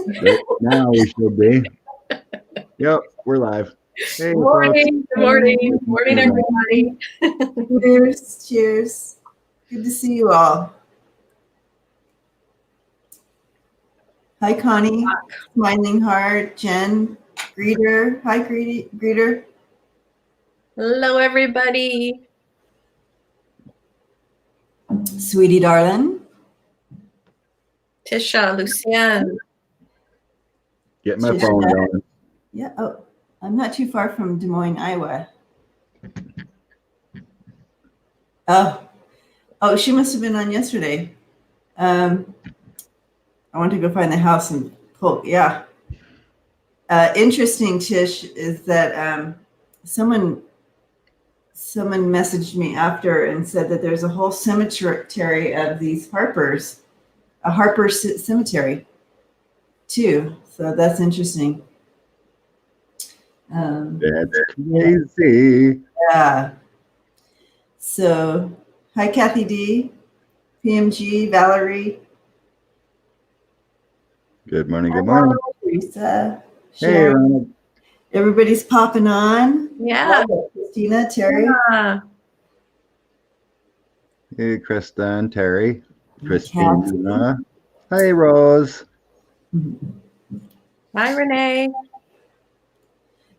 Right now we should be. Yep, we're live. Hey, Morning, good morning, good morning, everybody. Cheers, cheers. Good to see you all. Hi, Connie, Smiling Heart, Jen, Greeter. Hi, Greeter. Hello, everybody. Sweetie darling. Tisha, Lucienne. Get my phone going. Yeah. Oh, I'm not too far from Des Moines, Iowa. Oh, she must have been on yesterday. I want to go find the house and pull. Yeah. Interesting, Tish, is that someone messaged me after and said that there's a whole cemetery of these Harpers, a Harper cemetery, too. So that's interesting. That's crazy. Yeah. So, hi, Kathy D, PMG, Valerie. Good morning. Good morning. Teresa. Hey, Ronald. Everybody's popping on. Yeah. Christina, Terry. Yeah. Hey, Kristen, Terry, Christina. Hey, Rose. Hi, Renee.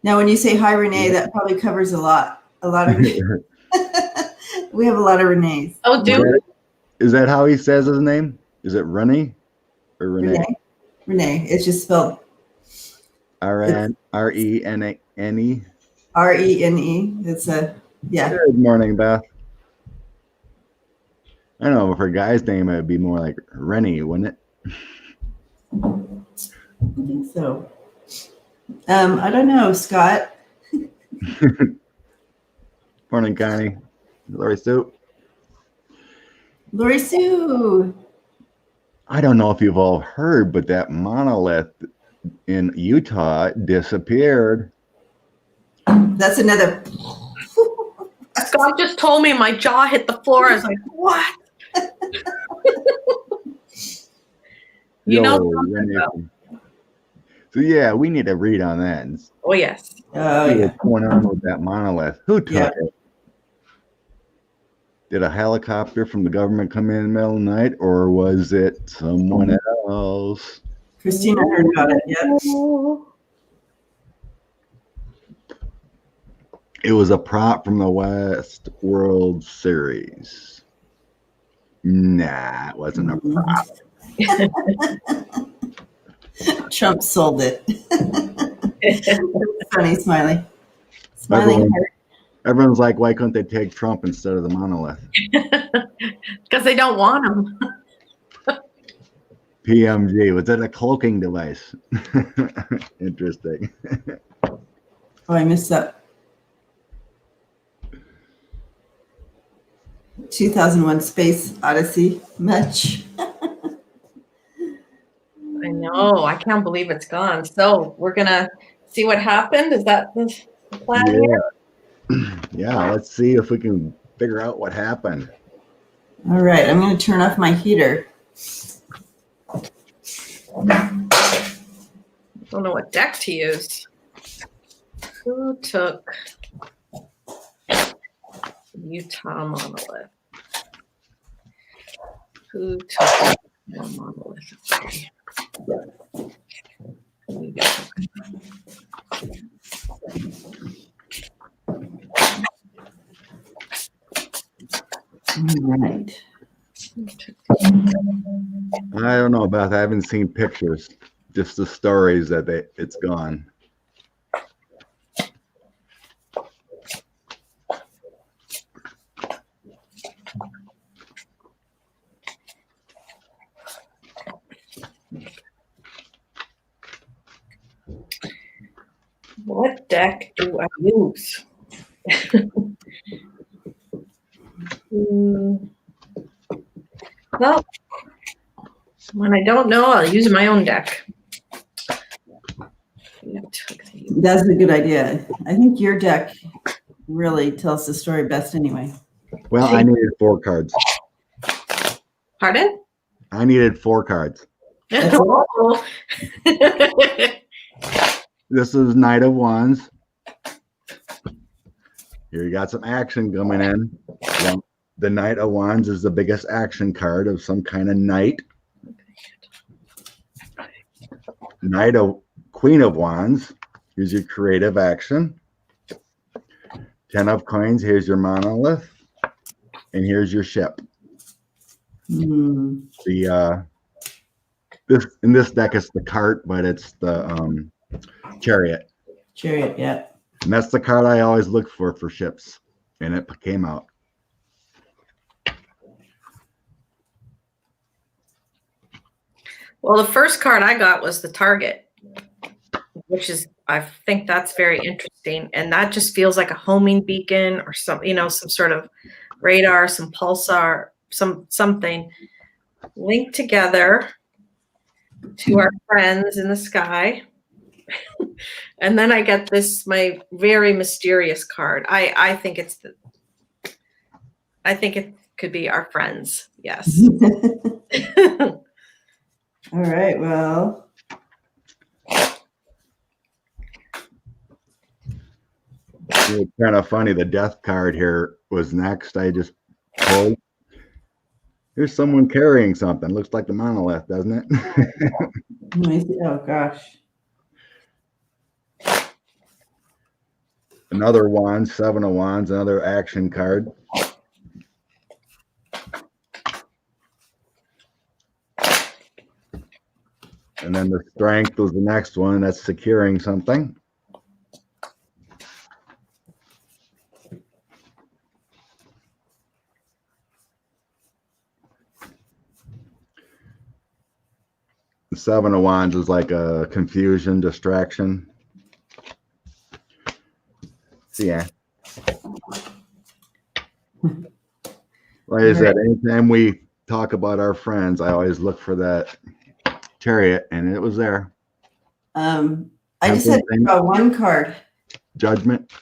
Now, when you say hi, Renee, that probably covers a lot of you. We have a lot of Renees. Oh, Is that how he says his name? Is it Renee or Renee? Renee. It's just spelled R-E-N-E. R-E-N-E. It's yeah. Good morning, Beth. I know, for a guy's name, it would be more like Rennie, wouldn't it? I think so. I don't know, Scott. Morning, Connie. Lori Sue. Lori Sue. I don't know if you've all heard, but that monolith in Utah disappeared. That's another. Scott just told me my jaw hit the floor. I was like, what? So yeah, we need to read on that. Oh, yes. What's going on with that monolith? Who took it? Did a helicopter from the government come in the middle of the night, or was it someone else? Christina heard about it. Yeah. It was a prop from the West World Series. Nah, it wasn't a prop. Trump sold it. Funny, Smiley. Smiling heart. Everyone's like, why couldn't they take Trump instead of the monolith? Because they don't want him. PMG, was that a cloaking device? Interesting. Oh, I missed that. 2001 Space Odyssey. Much. I know. I can't believe it's gone. So we're going to see what happened. Is that the plan here? Yeah, let's see if we can figure out what happened. All right, I'm going to turn off my heater. Don't know what deck to use. Who took Utah monolith? Who took the monolith? Okay. There we go. All right. I don't know about that. I haven't seen pictures, just the stories that it's gone. What deck do I use? Well, when I don't know, I'll use my own deck. That's a good idea. I think your deck really tells the story best anyway. Well, I needed 4 cards. Pardon? I needed 4 cards. Oh. This is Knight of Wands. Here you got some action coming in. Well, the Knight of Wands is the biggest action card of some kind of knight. Queen of Wands. Here's your creative action. 10 of Coins. Here's your monolith, and here's your ship. Hmm. In this deck it's the cart, but it's the chariot. Chariot, yeah. And that's the card I always look for ships, and it came out. Well, the first card I got was the target, which is, I think that's very interesting. And that just feels like a homing beacon or some, some sort of radar, some pulsar, something linked together to our friends in the sky. And then I get this, my very mysterious card. I think it could be our friends. Yes. All right, well. It's kind of funny. The death card here was next. I just pulled. Here's someone carrying something. Looks like the monolith, doesn't it? Let me see. Oh, gosh. Another wand, 7 of Wands, another action card. And then the Strength was the next one. That's securing something. The 7 of Wands is like a confusion, distraction. So yeah. Like I said, anytime we talk about our friends, I always look for that chariot, and it was there. I just had to draw one card. Judgment.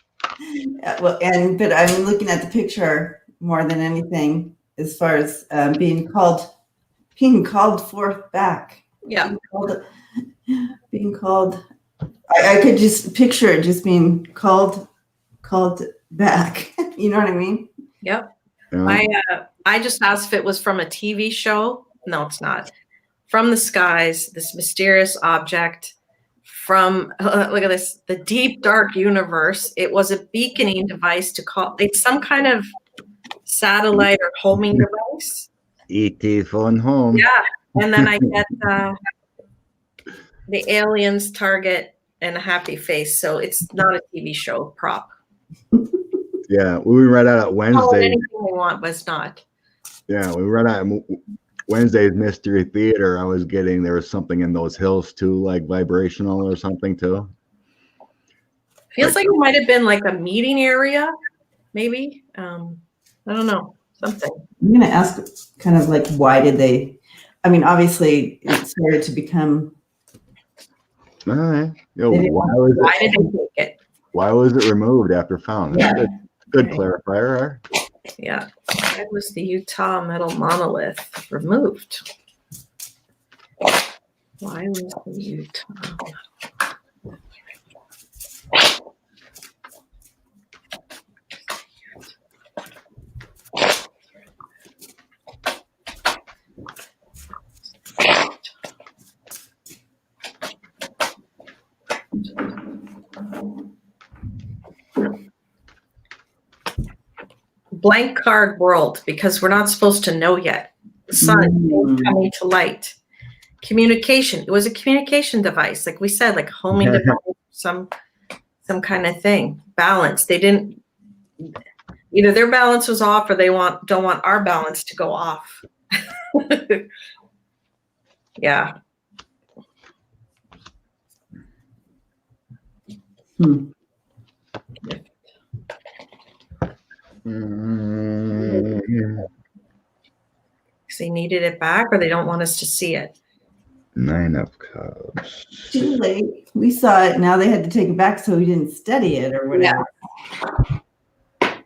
Well, but I'm looking at the picture more than anything, as far as being called forth back. Yeah. Being called. I could just picture it just being called back. You know what I mean? Yep. Yeah. I just asked if it was from a TV show. No, it's not. From the skies, this mysterious object from, look at this, the deep, dark universe. It was a beaconing device to call, it's some kind of satellite or homing device. E.T. phone home. Yeah. And then I get the aliens target and a happy face. So it's not a TV show prop. Yeah, we read out Wednesday. Oh, anything we want was not. Yeah, we read out Wednesday's Mystery Theater. I was getting there was something in those hills too, like vibrational or something too. Feels like it might have been like a meeting area, maybe. I don't know, something. I'm going to ask kind of like, why did they? I mean, obviously, it started to become. All right. Yo, Why did they take it? Why was it removed after found? Yeah. Good clarifier. Yeah. Why was the Utah metal monolith removed? Why was the Utah? Blank card world, because we're not supposed to know yet. The sun is coming to light. Communication. It was a communication device, like we said, like homing device, some kind of thing. Balance. They didn't. Either their balance was off, or they don't want our balance to go off. Yeah. Because they needed it back, or they don't want us to see it. 9 of Cups. Too late. We saw it. Now they had to take it back, so we didn't study it or whatever. Yeah.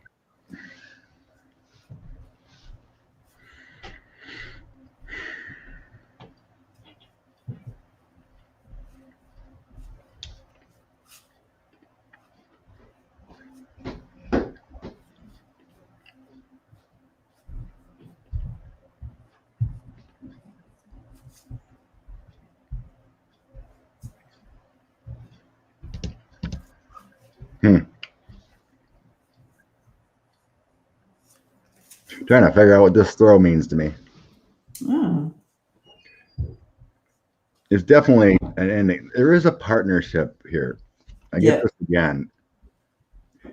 Hmm. Trying to figure out what this throw means to me. Oh, It's definitely an ending. There is a partnership here. I get yeah. this again.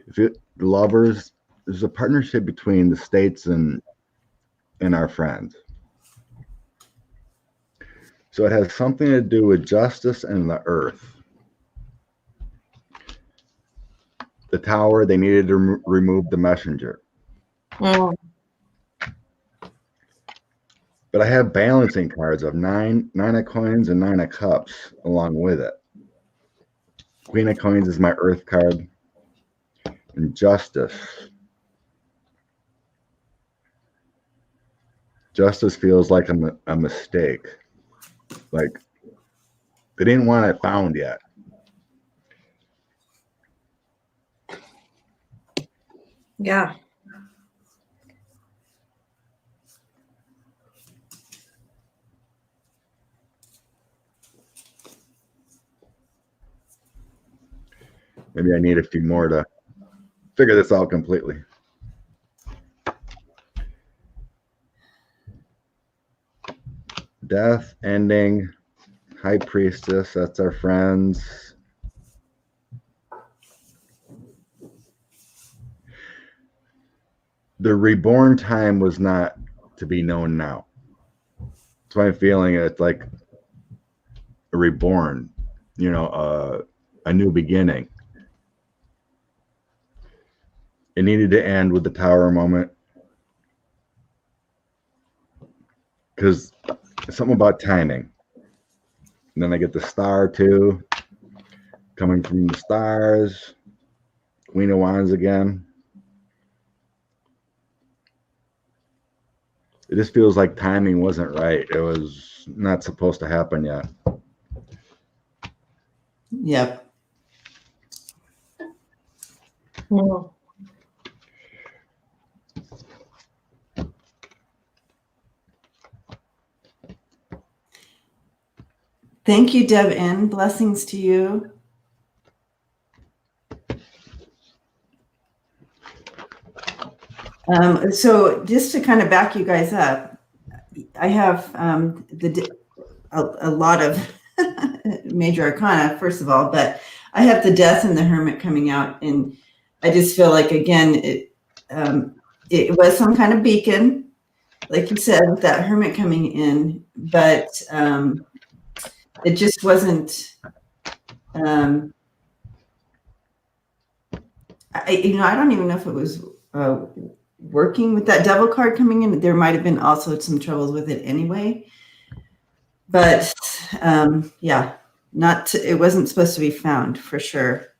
If it lovers, there's a partnership between the states and our friends. So it has something to do with justice and the earth. The tower, they needed to remove the messenger. Mm. But I have balancing cards of nine of coins and 9 of cups along with it. Queen of coins is my earth card. And justice. Justice feels like a mistake. Like they didn't want it found yet. Yeah. Maybe I need a few more to figure this out completely. Death, ending, high priestess, that's our friends. The reborn time was not to be known now. That's why I'm feeling it's like a reborn, a new beginning. It needed to end with the tower moment because it's something about timing. And then I get the star too, coming from the stars, Queen of Wands again. It just feels like timing wasn't right. It was not supposed to happen yet. Yep. Mm. Thank you, Deb N. Blessings to you. So just to kind of back you guys up, I have a lot of major arcana, first of all, but I have the Death and the Hermit coming out, and I just feel like, again, it was some kind of beacon, like you said, with that Hermit coming in, but it just wasn't. I don't even know if it was working with that Devil card coming in. There might have been also some troubles with it anyway. But yeah, it wasn't supposed to be found for sure.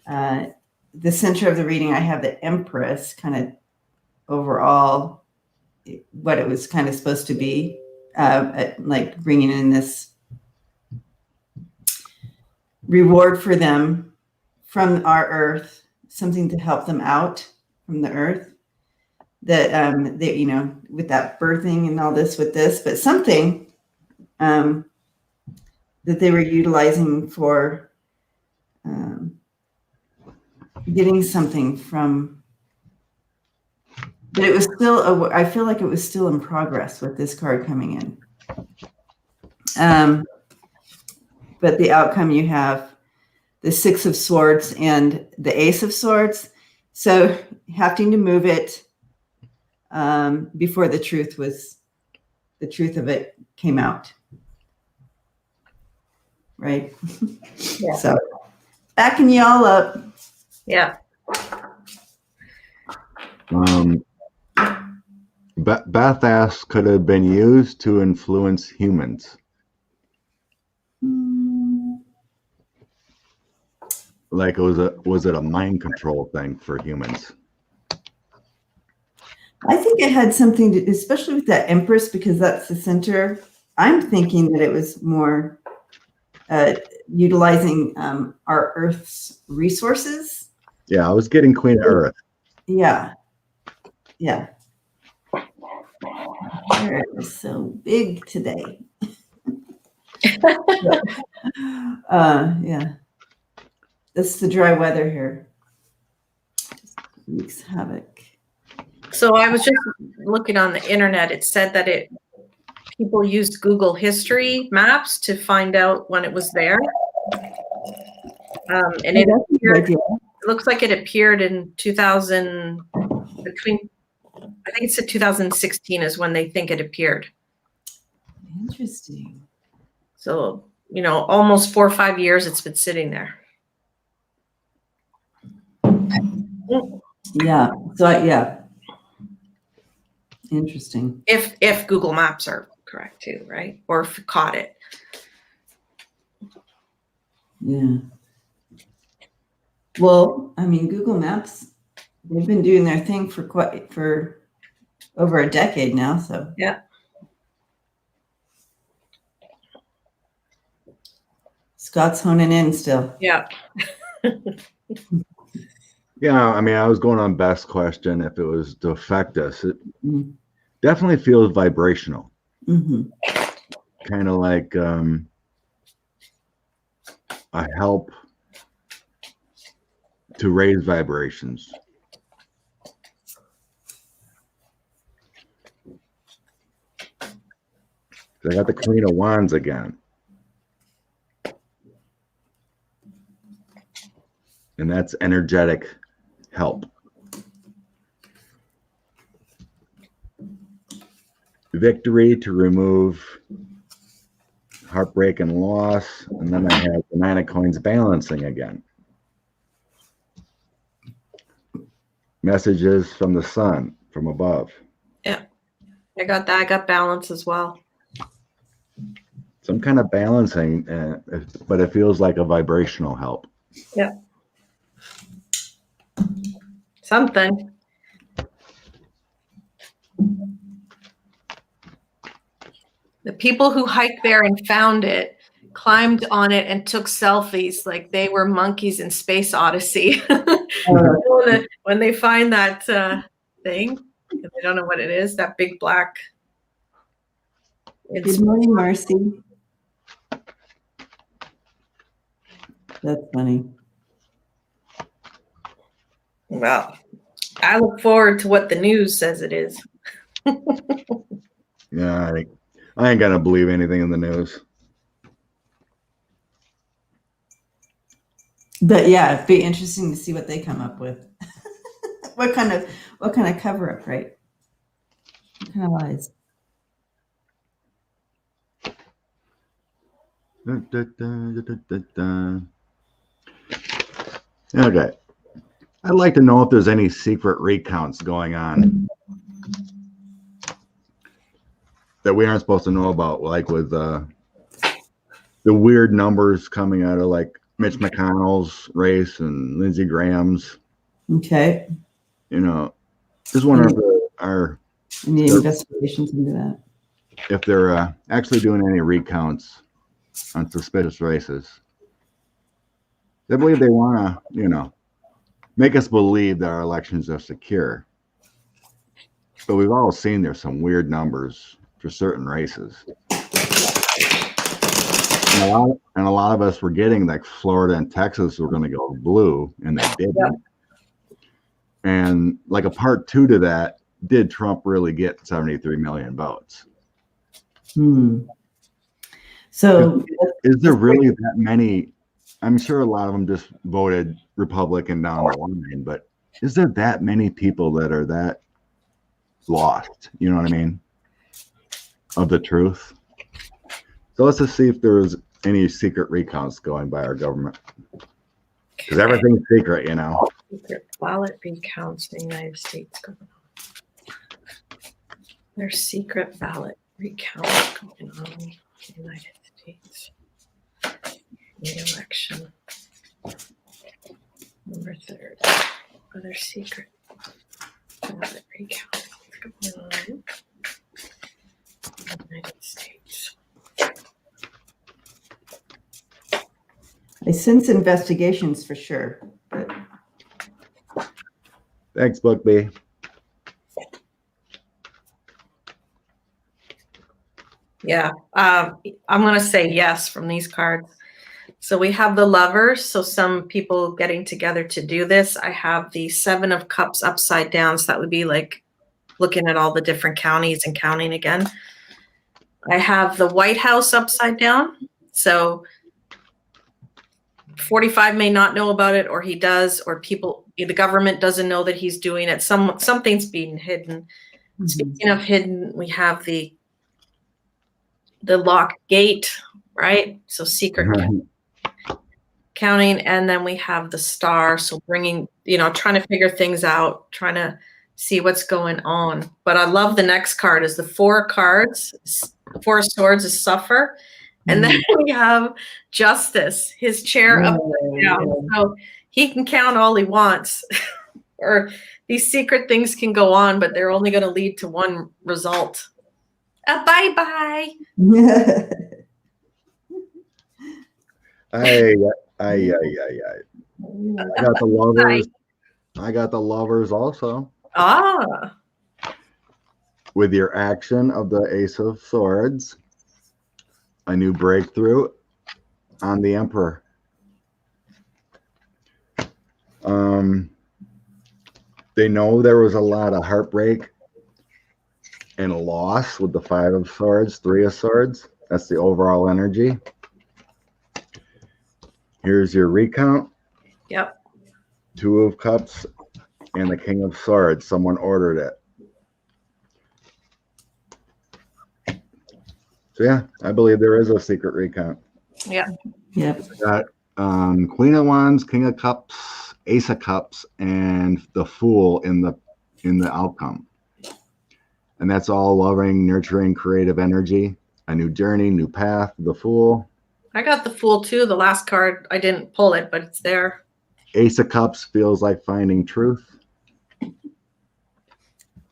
The center of the reading, I have the Empress kind of overall, what it was kind of supposed to be, like bringing in this reward for them from our earth, something to help them out from the earth. That they, with that birthing and all this with this, but something that they were utilizing for getting something from, but it was still, I feel like it was still in progress with this card coming in. But the outcome, you have the Six of Swords and the Ace of Swords. So having to move it before the truth of it came out. Right? Yeah. So backing y'all up. Yeah. Beth asks, could have been used to influence humans. Like was it a mind control thing for humans? I think it had something to, especially with that Empress, because that's the center. I'm thinking that it was more utilizing our Earth's resources. Yeah, I was getting Queen of Earth. Yeah. Yeah. It is so big today. Yeah. It's the dry weather here. wreaks havoc. So I was just looking on the internet. It said that people used Google History Maps to find out when it was there. And Oh, that's a good idea. it looks like it appeared in 2000, I think it said 2016 is when they think it appeared. Interesting. So, almost 4 or 5 years it's been sitting there. Yeah. So yeah. Interesting. If Google Maps are correct too, right? Or if it caught it. Yeah. Well, I mean, Google Maps, they've been doing their thing for over a decade now. So Yeah. Scott's honing in still. Yeah. Yeah, I mean, I was going on Beth's question if it was to affect us. It Mhm. definitely feels vibrational, Mm-hmm. kind of like a help to raise vibrations. I got the Queen of Wands again. And that's energetic help. Victory to remove heartbreak and loss. And then I have the Nine of Coins balancing again. Messages from the sun, from above. Yeah. I got that. I got balance as well. Some kind of balancing, but it feels like a vibrational help. Yeah. Something. The people who hiked there and found it climbed on it and took selfies like they were monkeys in Space Odyssey. When they find that thing, and they don't know what it is, that big black. Good morning, Marcy. That's funny. Well, I look forward to what the news says it is. Yeah, I ain't gonna believe anything in the news. But yeah, it'd be interesting to see what they come up with. what kind of cover up, right? What kind of lies? Okay. I'd like to know if there's any secret recounts going on that we aren't supposed to know about, like with the weird numbers coming out of like Mitch McConnell's race and Lindsey Graham's. Okay. Just wonder if there are any investigations into that. If they're actually doing any recounts on suspicious races. They believe they want to, make us believe that our elections are secure. But we've all seen there's some weird numbers for certain races. And a lot of us were getting like Florida and Texas were going to go blue, and they didn't. Yeah. And like a part two to that, did Trump really get 73 million votes? So is there really that many? I'm sure a lot of them just voted Republican down the line, but is there that many people that are that lost? You know what I mean? Of the truth. So let's just see if there's any secret recounts going by our government. Because everything's secret, Secret ballot recounts in the United States going on. There's secret ballot recounts going on in the United States. The election. November 3rd. Other secret ballot recounts going on in the United States. I sense investigations for sure. But... Thanks, Book B. Yeah, I'm going to say yes from these cards. So we have the lovers. So some people getting together to do this. I have the 7 of Cups upside down. So that would be like looking at all the different counties and counting again. I have the White House upside down. So 45 may not know about it, or he does, or the government doesn't know that he's doing it. Something's being hidden. Mhm. Speaking of hidden, we have the locked gate, right? So secret counting, and then we have the star. So bringing, trying to figure things out, trying to see what's going on. But I love the next card is the 4 cards. 4 of Swords is suffer. And then we have Justice, his chair upside down. So he can count all he wants. Or these secret things can go on, but they're only going to lead to one result. Bye-bye. I got the lovers. I got the lovers also. Ah. With your action of the Ace of Swords, a new breakthrough on the Emperor. They know there was a lot of heartbreak and loss with the 5 of Swords, 3 of Swords. That's the overall energy. Here's your recount. Yep. 2 of Cups and the King of Swords. Someone ordered it. So yeah, I believe there is a secret recount. Yeah. Yep. Got Queen of Wands, King of Cups, Ace of Cups, and the Fool in the outcome. And that's all loving, nurturing, creative energy. A new journey, new path, the Fool. I got the Fool too. The last card, I didn't pull it, but it's there. Ace of Cups feels like finding truth.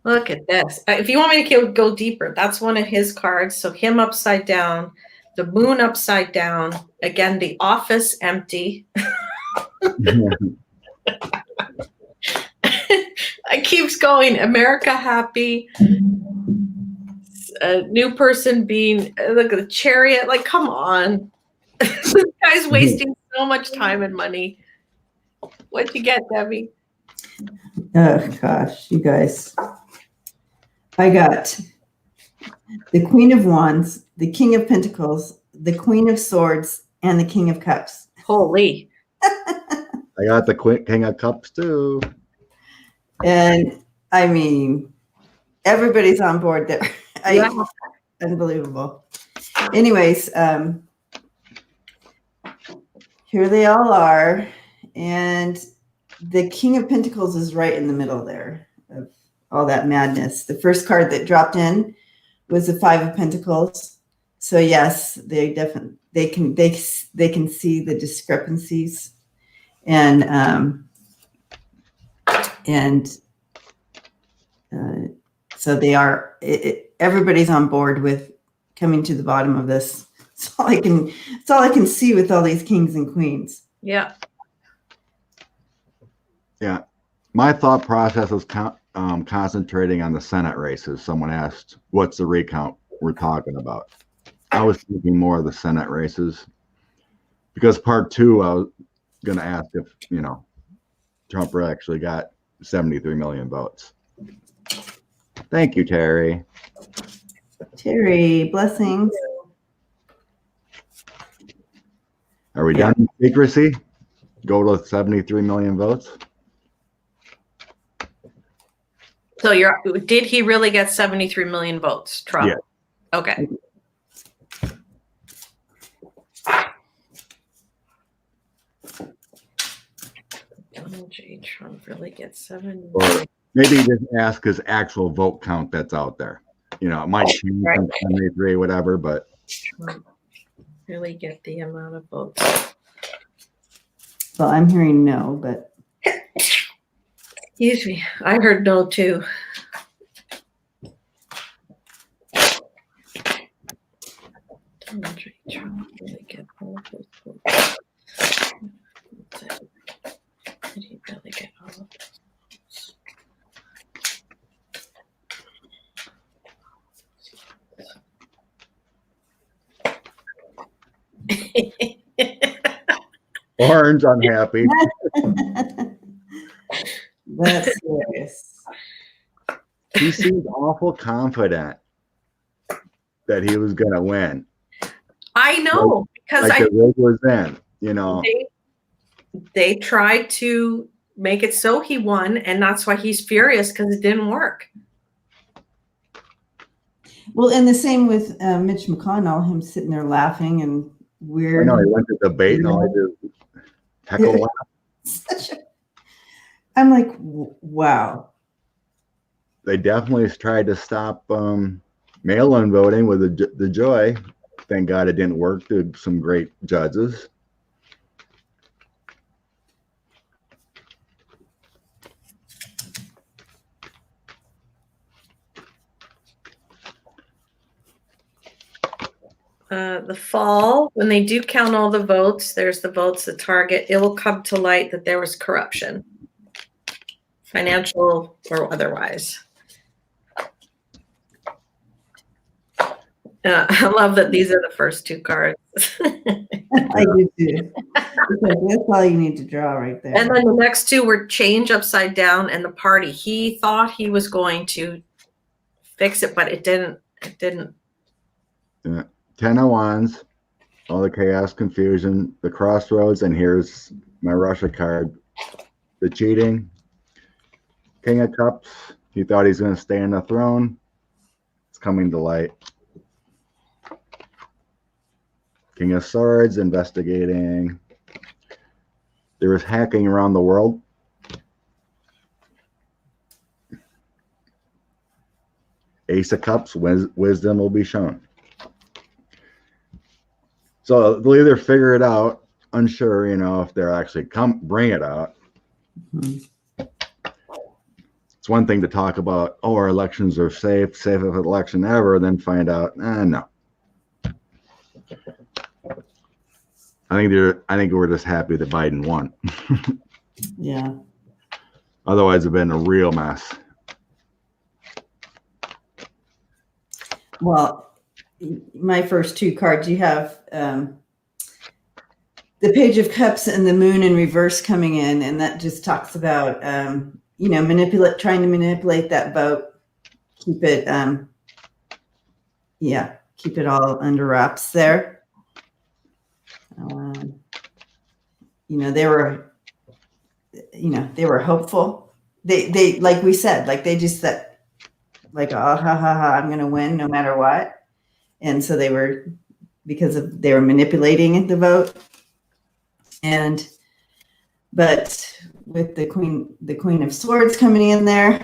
Look at this. If you want me to go deeper, that's one of his cards. So him upside down, the Moon upside down. Again, the Office empty. It keeps going. America happy. A new person being, look at the Chariot. Like, come on. This guy's wasting so much time and money. What'd you get, Debbie? Oh gosh, you guys. I got the Queen of Wands, the King of Pentacles, the Queen of Swords, and the King of Cups. Holy. I got the King of Cups too. And I mean, everybody's on board there. Yeah. Unbelievable. Anyways, here they all are. And the King of Pentacles is right in the middle there of all that madness. The first card that dropped in was the 5 of Pentacles. So yes, they can see the discrepancies, and so they are. Everybody's on board with coming to the bottom of this. It's all I can see with all these kings and queens. Yeah. Yeah. My thought process was concentrating on the Senate races. Someone asked, what's the recount we're talking about? I was thinking more of the Senate races, because part 2, I was going to ask if, Trump actually got 73 million votes. Thank you, Terry. Terry, blessings. Are we done with secrecy? Go to 73 million votes? So did he really get 73 million votes, Trump? Yeah. Okay. Donald J. Trump really gets 70. Or maybe just ask his actual vote count that's out there. It might change from 73, whatever, but Trump really get the amount of votes. Well, I'm hearing no, but Excuse me. I heard no too. Donald J. Trump really get all of those votes. Did he really get all of those votes? Orange unhappy. That's serious. He seemed awful confident that he was going to win. I know, because Like the rig was in, you know. they tried to make it so he won, and that's why he's furious, because it didn't work. Well, and the same with Mitch McConnell, him sitting there laughing and weird. I know he went to debate and all I did heckle laugh. I'm like, wow. They definitely tried to stop mail-in voting with the Joy. Thank God it didn't work. Did some great judges. The fall, when they do count all the votes, there's the votes, the target, it will come to light that there was corruption, financial or otherwise. I love that these are the first two cards. I do too. That's all you need to draw right there. And then the next two were change upside down and the party. He thought he was going to fix it, but it didn't. It didn't. Yeah. 10 of Wands, all the chaos, confusion, the crossroads, and here's my Russia card. The cheating. King of Cups. He thought he's going to stay on the throne. It's coming to light. King of Swords, investigating. There was hacking around the world. Ace of Cups, wisdom will be shown. So they'll either figure it out, unsure, you know, if they're actually bring it out. Mm-hmm. It's one thing to talk about, oh, our elections are safest election ever, then find out, no. I think we're just happy that Biden won. Yeah. Otherwise, it'd been a real mess. Well, my first two cards, you have the Page of Cups and the Moon in reverse coming in, and that just talks about you know, trying to manipulate that vote, keep it keep it all under wraps there. You know, they were hopeful. They like we said, like they just said, like, oh, ha ha ha, I'm gonna win no matter what. And so they were manipulating the vote. But with the Queen of Swords coming in there,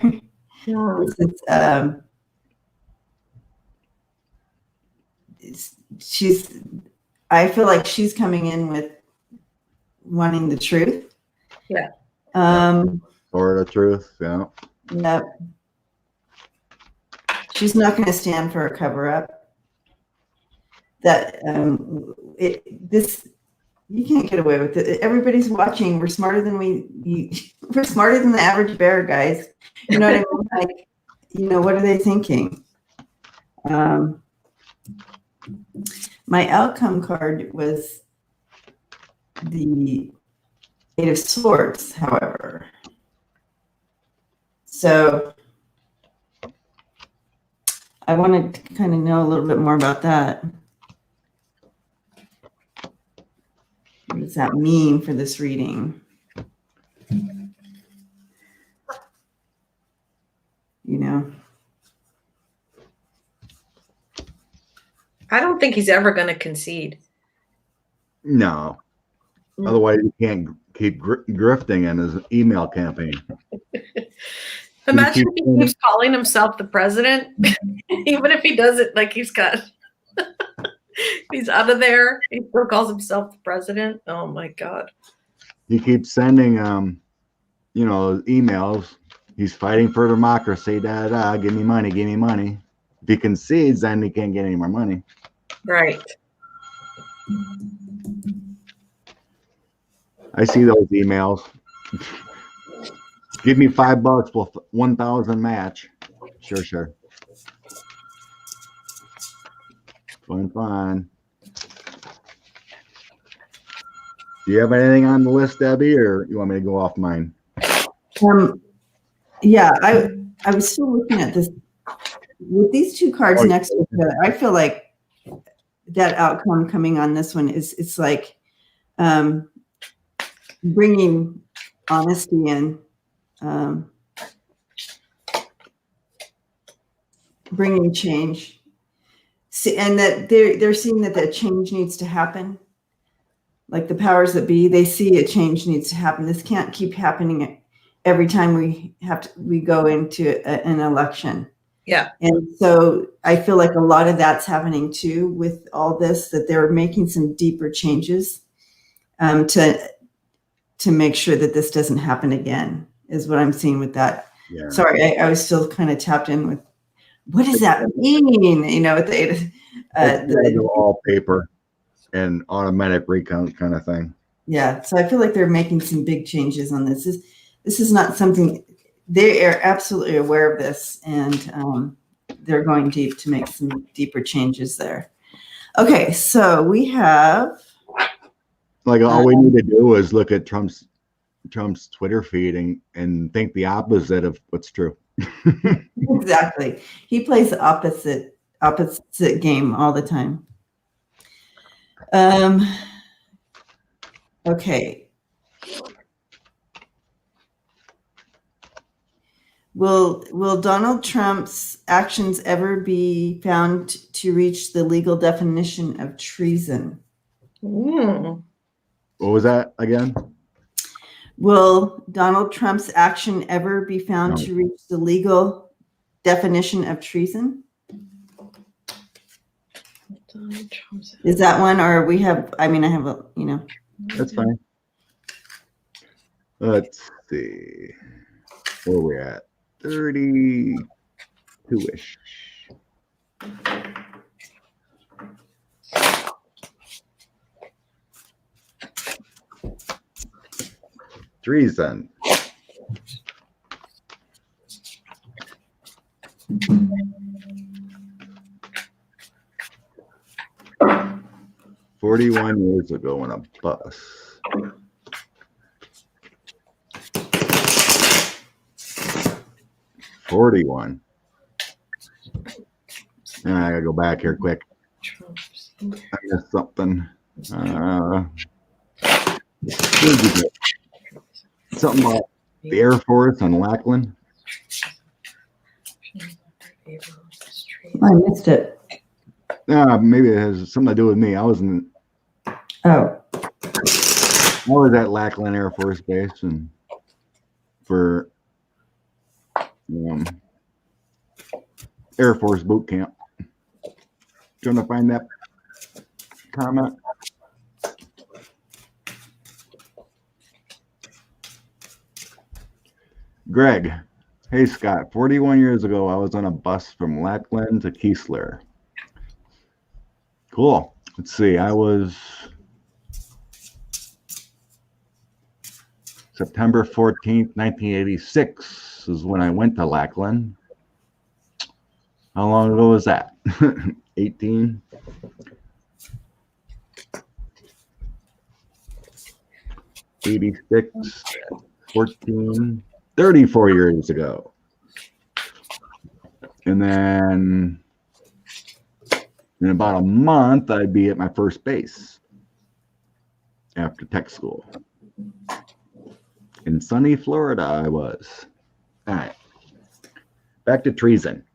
I feel like she's coming in with wanting the truth. Yeah. Or the truth, yeah. Yep. She's not going to stand for a cover up. That you can't get away with it. Everybody's watching. We're smarter than we're smarter than the average bear, guys. You know what I mean? Like, you know, what are they thinking? My outcome card was the Eight of Swords, however. So I wanted to kind of know a little bit more about that. What does that mean for this reading? You know? I don't think he's ever going to concede. No. Otherwise, you can't keep grifting in his email campaign. Imagine if he keeps calling himself the president, even if he does it like he's out of there. He still calls himself the president. Oh my God. He keeps sending, you know, emails. He's fighting for democracy. Give me money, give me money. If he concedes, then he can't get any more money. Right. I see those emails. Give me $5 for 1,000 match. Sure. Fine. Do you have anything on the list, Debbie, or you want me to go off mine? Yeah, I was still looking at this with these two cards next to each other. I feel like that outcome coming on this one is it's like bringing honesty in, bringing change. See, and that they're seeing that the change needs to happen. Like the powers that be, they see a change needs to happen. This can't keep happening every time we go into an election. Yeah. And so I feel like a lot of that's happening too with all this, that they're making some deeper changes to make sure that this doesn't happen again, is what I'm seeing with that. Yeah. Sorry, I was still kind of tapped in with what does that mean? You know, with the all paper and automatic recount kind of thing. Yeah. So I feel like they're making some big changes on this. This is not something they are absolutely aware of this, and they're going deep to make some deeper changes there. Okay, so we have like all we need to do is look at Trump's Twitter feed and think the opposite of what's true. Exactly. He plays the opposite game all the time. Okay. Will Donald Trump's actions ever be found to reach the legal definition of treason? Mm. What was that again? Will Donald Trump's action ever be found to reach the legal definition of treason? Is that one, or we have? I mean, I have a, That's fine. Let's see. Where are we at? 32-ish. Treason. "41 years ago on a bus." "41. I gotta go back here quick. I missed something. Something about the Air Force on Lackland. I missed it. Maybe it has something to do with me. I was at Lackland Air Force Base and for Air Force boot camp. Trying to find that comment. Greg, hey Scott, 41 years ago, I was on a bus from Lackland to Keesler. Cool. Let's see. I was September 14th, 1986 is when I went to Lackland. How long ago was that? 18? 86, 14, 34 years ago. And then in about a month, I'd be at my first base after tech school. In sunny Florida, I was. All right. Back to treason.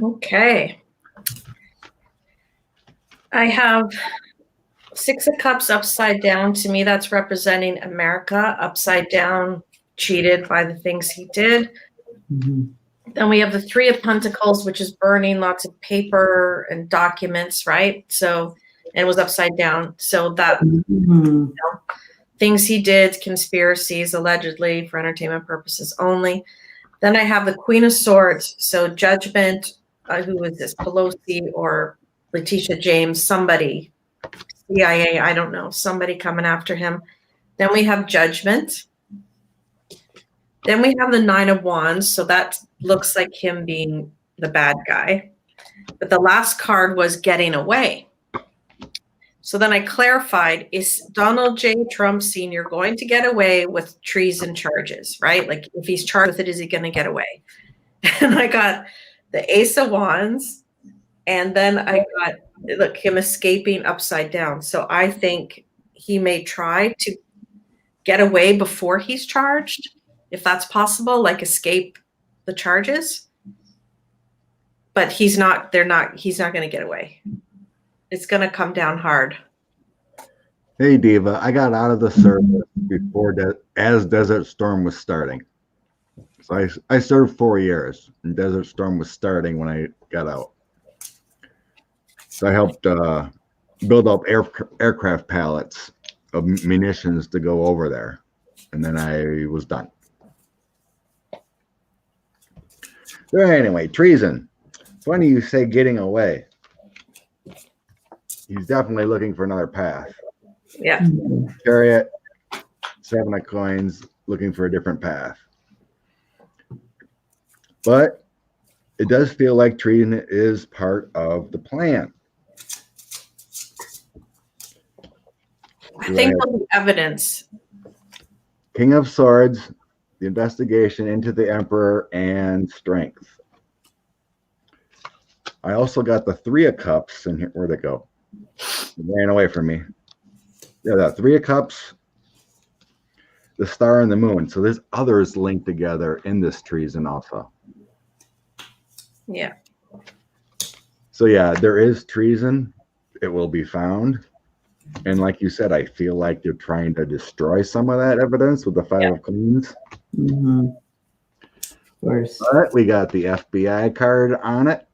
Okay. I have 6 of Cups upside down. To me, that's representing America upside down, cheated by the things he did. Mm-hmm. Then we have the 3 of Pentacles, which is burning lots of paper and documents, right? So, and it was upside down. So that things he did, conspiracies, allegedly for entertainment purposes only. Then I have the Queen of Swords. So judgment, who is this? Pelosi or Letitia James, somebody, CIA, I don't know, somebody coming after him. Then we have judgment. Then we have the 9 of Wands. So that looks like him being the bad guy. But the last card was getting away. So then I clarified, is Donald J. Trump Sr. going to get away with treason charges, right? Like if he's charged with it, is he going to get away? And I got the Ace of Wands, and then I got, look, him escaping upside down. So I think he may try to get away before he's charged, if that's possible, like escape the charges. But he's not going to get away. It's going to come down hard. Hey, Diva, I got out of the service before as Desert Storm was starting. So I served 4 years, and Desert Storm was starting when I got out. So I helped build up aircraft pallets of munitions to go over there, and then I was done. So anyway, treason. Funny you say getting away. He's definitely looking for another path. Yeah. Chariot, 7 of coins, looking for a different path. But it does feel like treason is part of the plan. I think the evidence. King of Swords, the investigation into the Emperor, and strength. I also got the 3 of Cups in here. Where'd it go? It ran away from me. Yeah, that 3 of Cups, the Star and the Moon. So there's others linked together in this treason also. Yeah. So yeah, there is treason. It will be found. And like you said, I feel like they're trying to destroy some of that evidence with the 5 of Queens. Mm-hmm. Of course. But we got the FBI card on it.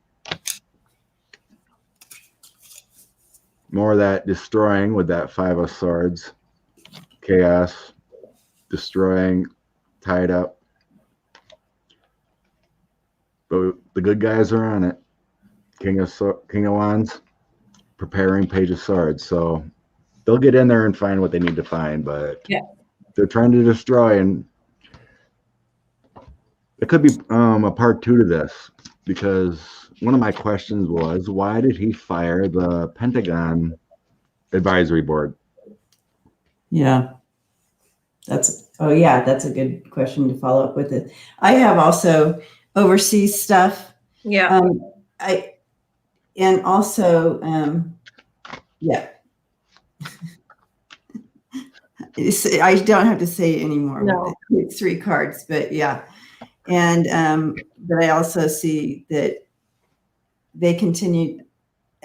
More of that destroying with that 5 of Swords. Chaos. Destroying. Tied up. But the good guys are on it. King of Wands. Preparing Page of Swords. So they'll get in there and find what they need to find. But they're trying to destroy. And it could be a part 2 to this. Because one of my questions was, why did he fire the Pentagon Advisory Board? Yeah. That's a good question to follow up with it. I have also overseas stuff. Yeah. I don't have to say anymore. No. It's 3 cards, but yeah. And but I also see that they continue.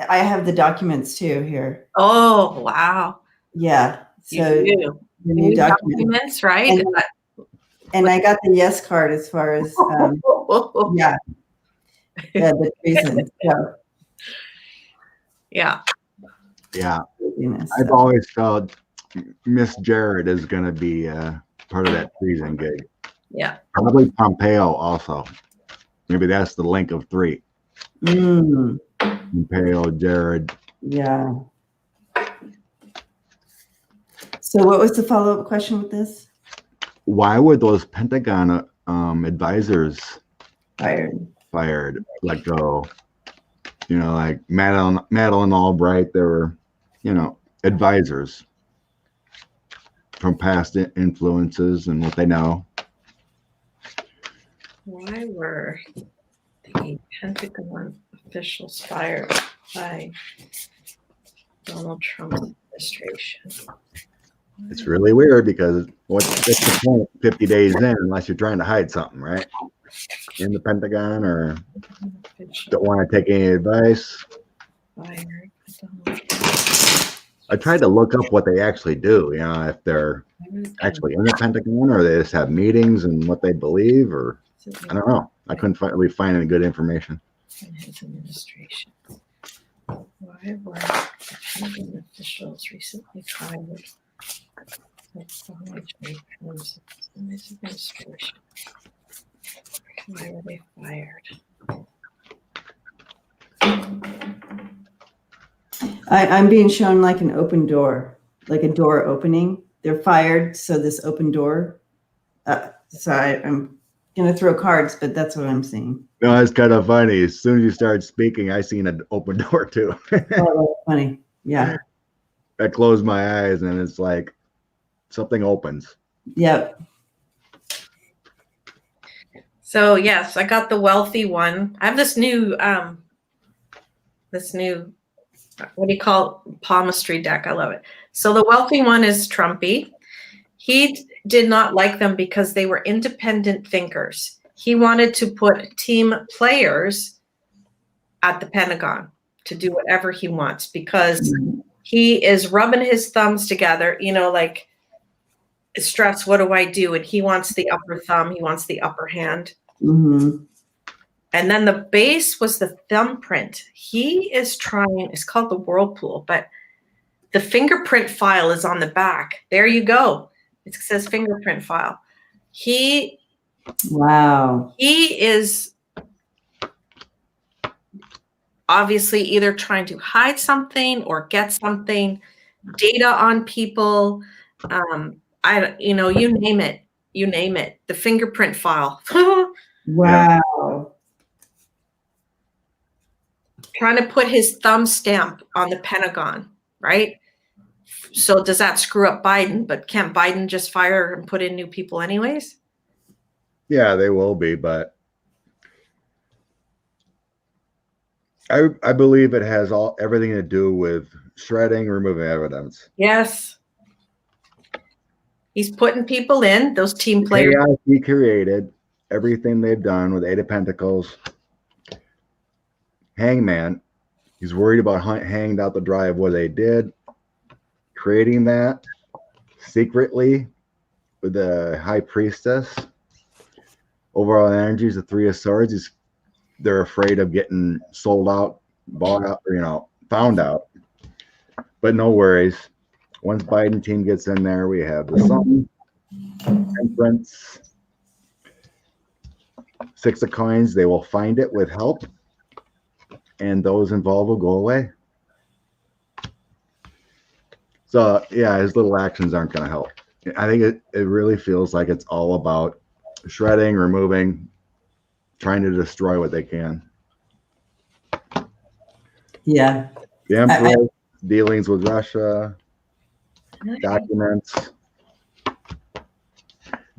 I have the documents too here. Oh, wow. Yeah. So the new documents, right? And I got the yes card as far as the treason. So, yeah. I've always felt Miss Jared is going to be part of that treason gig. Yeah. Probably Pompeo also. Maybe that's the link of 3. Pompeo, Jared. Yeah. So what was the follow-up question with this? Why were those Pentagon advisors fired, let go? You know, like Madeleine Albright, they were, advisors from past influences and what they know. Why were the Pentagon officials fired by Donald Trump's administration? It's really weird because what's the point 50 days in unless you're trying to hide something, right? In the Pentagon or don't want to take any advice. Fired. I tried to look up what they actually do, if they're actually in the Pentagon or they just have meetings and what they believe, or I don't know. I couldn't really find any good information. In his administration. Why were Pentagon officials recently fired? In his administration. Why were they fired? I'm being shown like an open door, like a door opening. They're fired, so this open door. So I'm going to throw cards, but that's what I'm seeing. No, it's kind of funny. As soon as you started speaking, I seen an open door too. Oh, that's funny. Yeah. I close my eyes and it's like something opens. Yep. So yes, I got the wealthy one. I have this new what do you call it? Palmistry deck. I love it. So the wealthy one is Trumpy. He did not like them because they were independent thinkers. He wanted to put team players at the Pentagon to do whatever he wants because he is rubbing his thumbs together, like stress, what do I do? And he wants the upper thumb, he wants the upper hand. Mm-hmm. And then the base was the thumbprint. He is trying, it's called the Whirlpool, but the fingerprint file is on the back. There you go. It says fingerprint file. Wow. He is obviously either trying to hide something or get something, data on people. You name it. The fingerprint file. Wow. Trying to put his thumb stamp on the Pentagon, right? So does that screw up Biden? But can't Biden just fire and put in new people anyways? Yeah, they will be, but I believe it has everything to do with shredding, removing evidence. Yes. He's putting people in, those team players. Chaos he created, everything they've done with Eight of Pentacles. Hangman, he's worried about hanged out the dry of what they did. Creating that secretly with the High Priestess. Overall energy is the Three of Swords. They're afraid of getting sold out, bought out, or, found out. But no worries. Once Biden team gets in there, we have the Sun, Temperance, Six of Coins. They will find it with help, and those involved will go away. So yeah, his little actions aren't going to help. I think it really feels like it's all about shredding, removing, trying to destroy what they can. Yeah. The Emperor, dealings with Russia, documents,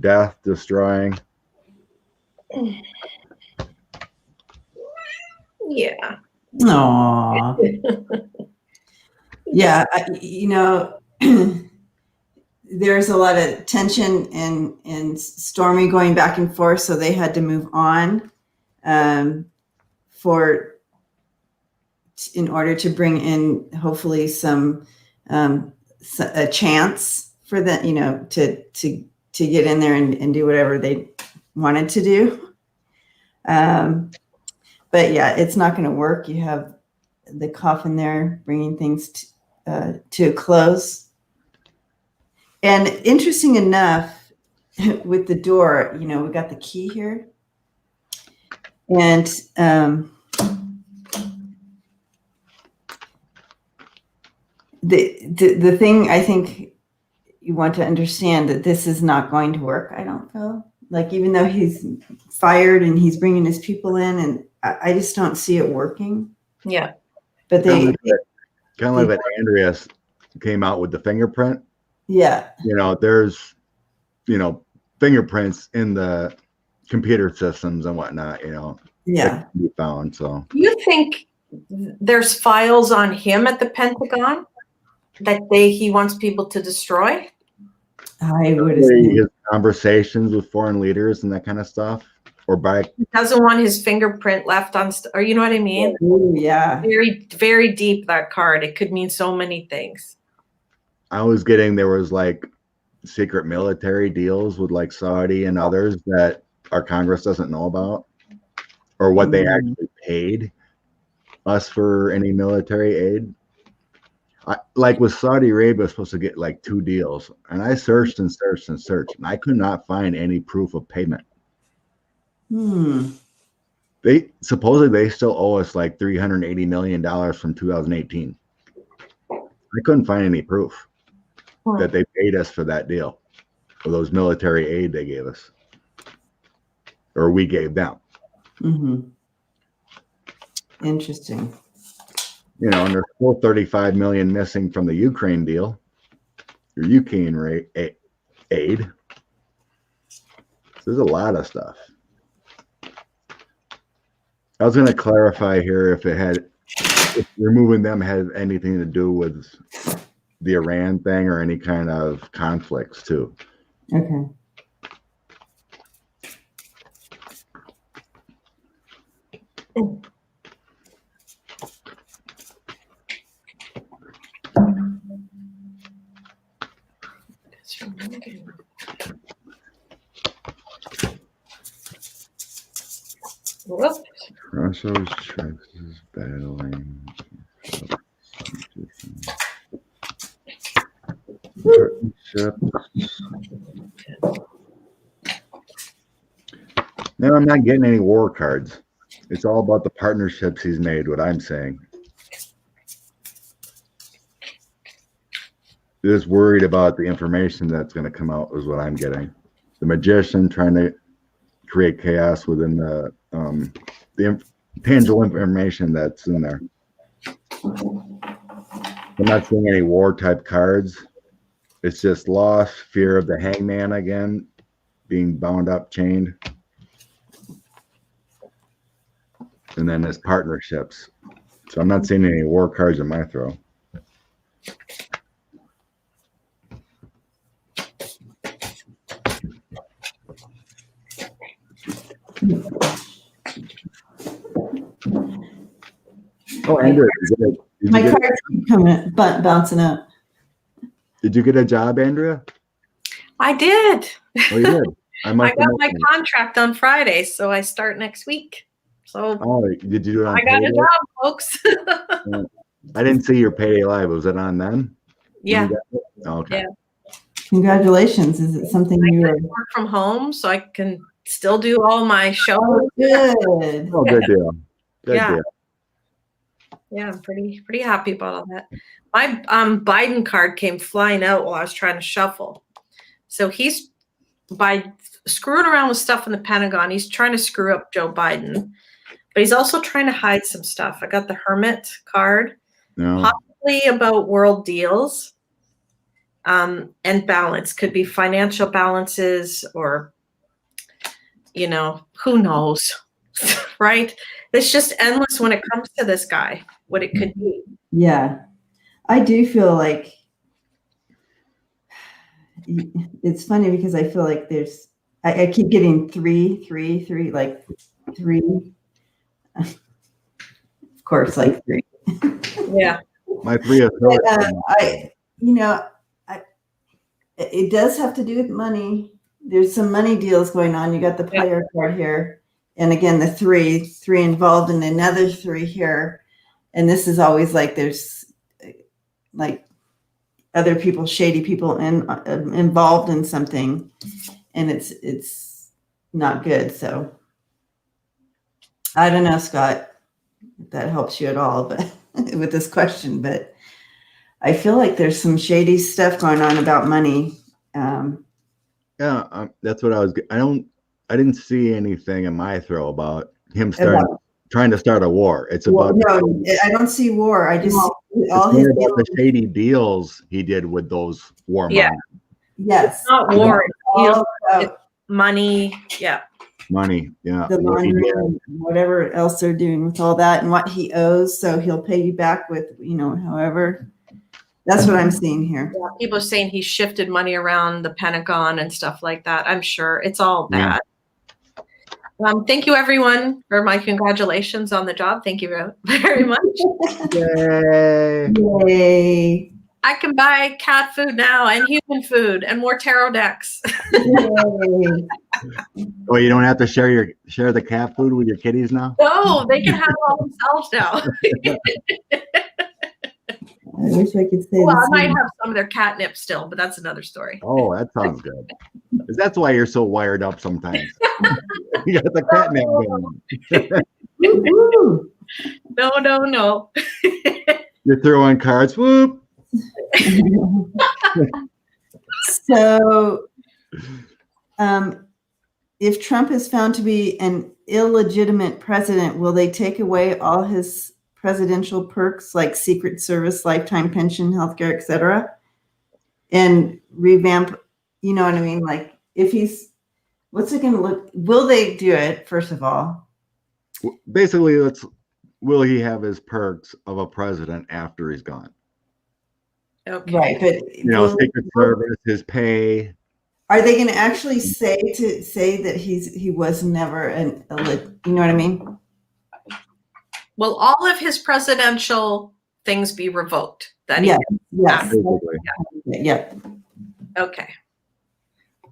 death, destroying. Yeah. Aww. Yeah. There's a lot of tension and Stormy going back and forth, so they had to move on in order to bring in hopefully a chance for them, to get in there and do whatever they wanted to do. But yeah, it's not going to work. You have the coffin there bringing things to a close. And interesting enough, with the door, we got the key here. And the thing I think you want to understand that this is not going to work, I don't feel. Like, even though he's fired and he's bringing his people in, and I just don't see it working. Yeah. But kind of like that Andrea came out with the fingerprint. Yeah. There's, fingerprints in the computer systems and whatnot, Yeah. that can be found. So Do you think there's files on him at the Pentagon that he wants people to destroy? I would assume. His conversations with foreign leaders and that kind of stuff, or He doesn't want his fingerprint left on, or you know what I mean? Ooh, yeah. Very, very deep, that card. It could mean so many things. I was getting there was like secret military deals with like Saudi and others that our Congress doesn't know about, or what they actually paid us for any military aid. Like with Saudi Arabia, was supposed to get like 2 deals, and I searched and searched and searched, and I could not find any proof of payment. They supposedly still owe us like $380 million from 2018. I couldn't find any proof that they paid us for that deal, for those military aid they gave us, or we gave them. Interesting. You know, and there's still 35 million missing from the Ukraine deal, or Ukraine aid. So there's a lot of stuff. I was going to clarify here if removing them had anything to do with the Iran thing or any kind of conflicts too. Okay. Whoops. Russia's Texas battling. No, I'm not getting any war cards. It's all about the partnerships he's made, what I'm saying. Just worried about the information that's going to come out is what I'm getting. The magician trying to create chaos within the tangible information that's in there. I'm not seeing any war type cards. It's just loss, fear of the hangman again, being bound up, chained. And then his partnerships. So I'm not seeing any war cards in my throw. Oh, Andrea, My cards keep coming, bouncing up. Did you get a job, Andrea? I did. Oh, you did. I got my contract on Friday, so I start next week. So did you do it on I got payday? a job, folks. I didn't see your payday live. Was it on then? Yeah. Oh, okay. Yeah. Congratulations. Is it something you work from home so I can still do all my shows? Oh, good. Oh, good deal. Good deal. Yeah, I'm pretty happy about all that. My Biden card came flying out while I was trying to shuffle. So he's, by screwing around with stuff in the Pentagon, he's trying to screw up Joe Biden, but he's also trying to hide some stuff. I got the Hermit card, possibly about world deals, and balance. Could be financial balances or, you know, who knows, right? It's just endless when it comes to this guy, what it could be. Yeah. I do feel like it's funny because I feel like I keep getting three, like three. Of course, like three. Yeah. My three of it does have to do with money. There's some money deals going on. You got the player card here. And again, the three involved and another three here. And this is always like there's like other people, shady people involved in something, and it's not good. So I don't know, Scott, if that helps you at all, but with this question, but I feel like there's some shady stuff going on about money. That's what I didn't see anything in my throw about him trying to start a war. It's about no, I don't see war. I just see all his about the shady deals he did with those war money. Yes, it's not war. It's money. Yeah. Money. Yeah. The laundry and whatever else they're doing with all that and what he owes, so he'll pay you back with however. That's what I'm seeing here. Yeah, people are saying he shifted money around the Pentagon and stuff like that. I'm sure it's all bad. Yeah. Thank you, everyone, for my congratulations on the job. Thank you very much. Yay. Yay. I can buy cat food now and human food and more tarot decks. Oh, you don't have to share the cat food with your kitties now? No, they can have it all themselves now. I wish I could say well, I might have some of their catnip still, but that's another story. Oh, that sounds good. That's why you're so wired up sometimes. You got the catnip going. No. You're throwing cards. Whoop. So, if Trump is found to be an illegitimate president, will they take away all his presidential perks like Secret Service, lifetime pension, healthcare, etc., and revamp. You know what I mean? Like, if he's, what's it going to look? Will they do it? First of all, Basically, will he have his perks of a president after he's gone? Okay. right? But You know, Secret Service, his pay. are they going to actually say that he was never you know what I mean? Will all of his presidential things be revoked? That he Yes. Basically. Yeah. Okay.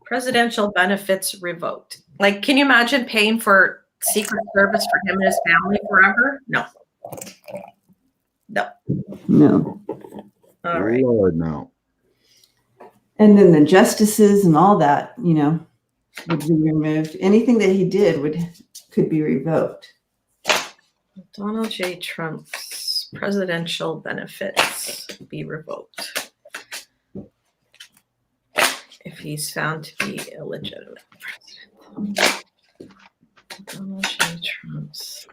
Presidential benefits revoked. Like, can you imagine paying for Secret Service for him and his family forever? No. No. All right. Lord, no. And then the justices and all that, you know, would be removed. Anything that he did could be revoked. Donald J. Trump's presidential benefits be revoked if he's found to be illegitimate president. Donald J. Trump's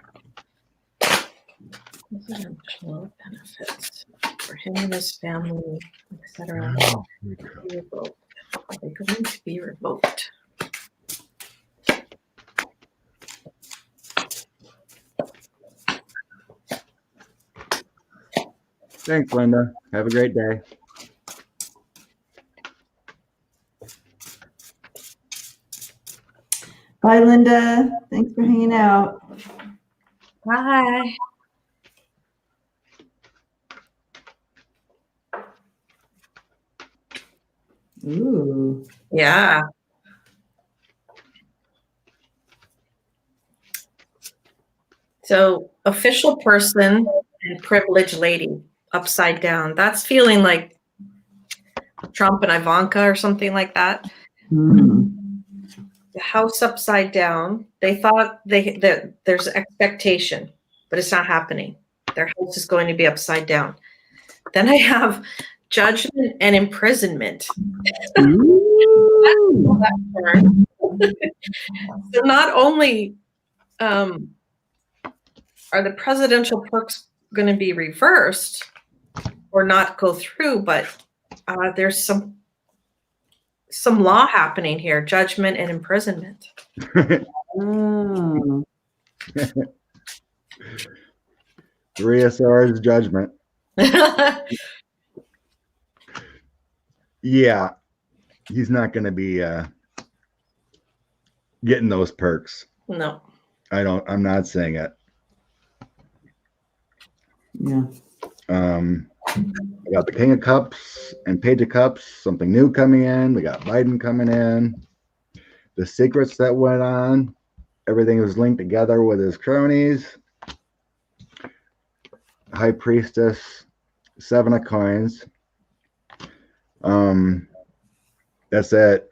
presidential benefits for him and his family, etc. Be revoked. They're going to be revoked. Thanks, Linda. Have a great day. Bye, Linda. Thanks for hanging out. Bye. Ooh. Yeah. So, official person and privileged lady upside down. That's feeling like Trump and Ivanka or something like that. Mm. The house upside down. They thought that there's expectation, but it's not happening. Their house is going to be upside down. Then I have judgment and imprisonment. So not only are the presidential perks going to be reversed or not go through, but there's some law happening here, judgment and imprisonment. Oh. 3 SR's judgment. Yeah, he's not going to be getting those perks. No. I'm not saying it. Yeah. We got the King of Cups and Page of Cups, something new coming in. We got Biden coming in. The secrets that went on, everything was linked together with his cronies. High Priestess, 7 of Coins. That's that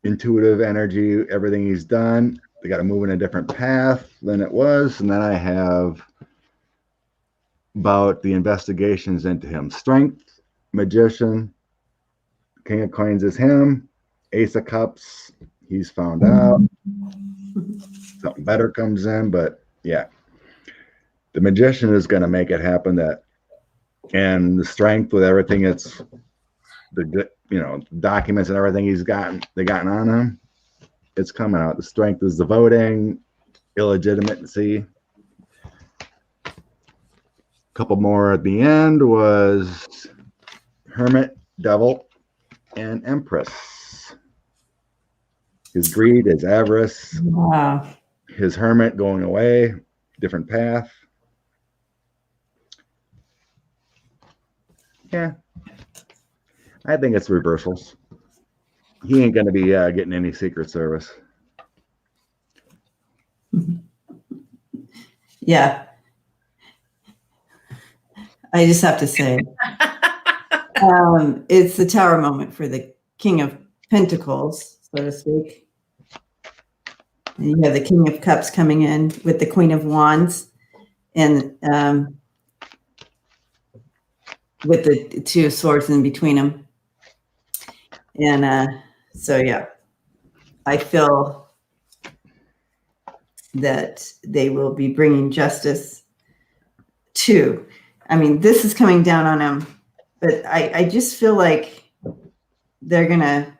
intuitive energy, everything he's done. They got to move in a different path than it was. And then I have about the investigations into him. Strength, Magician, King of Coins is him. Ace of Cups, he's found out. Something better comes in, but yeah. The Magician is going to make it happen, and the Strength with everything that's the documents and everything they gotten on him, it's coming out. The Strength is the voting, illegitimacy. A couple more at the end was Hermit, Devil, and Empress. His greed, his avarice, Wow. his Hermit going away, different path. Yeah, I think it's reversals. He ain't going to be getting any Secret Service. Yeah. I just have to say, it's the Tower moment for the King of Pentacles, so to speak. And you have the King of Cups coming in with the Queen of Wands, and with the 2 of Swords in between them. And so, yeah, I feel that they will be bringing justice too. I mean, this is coming down on them, but I just feel like they're gonna,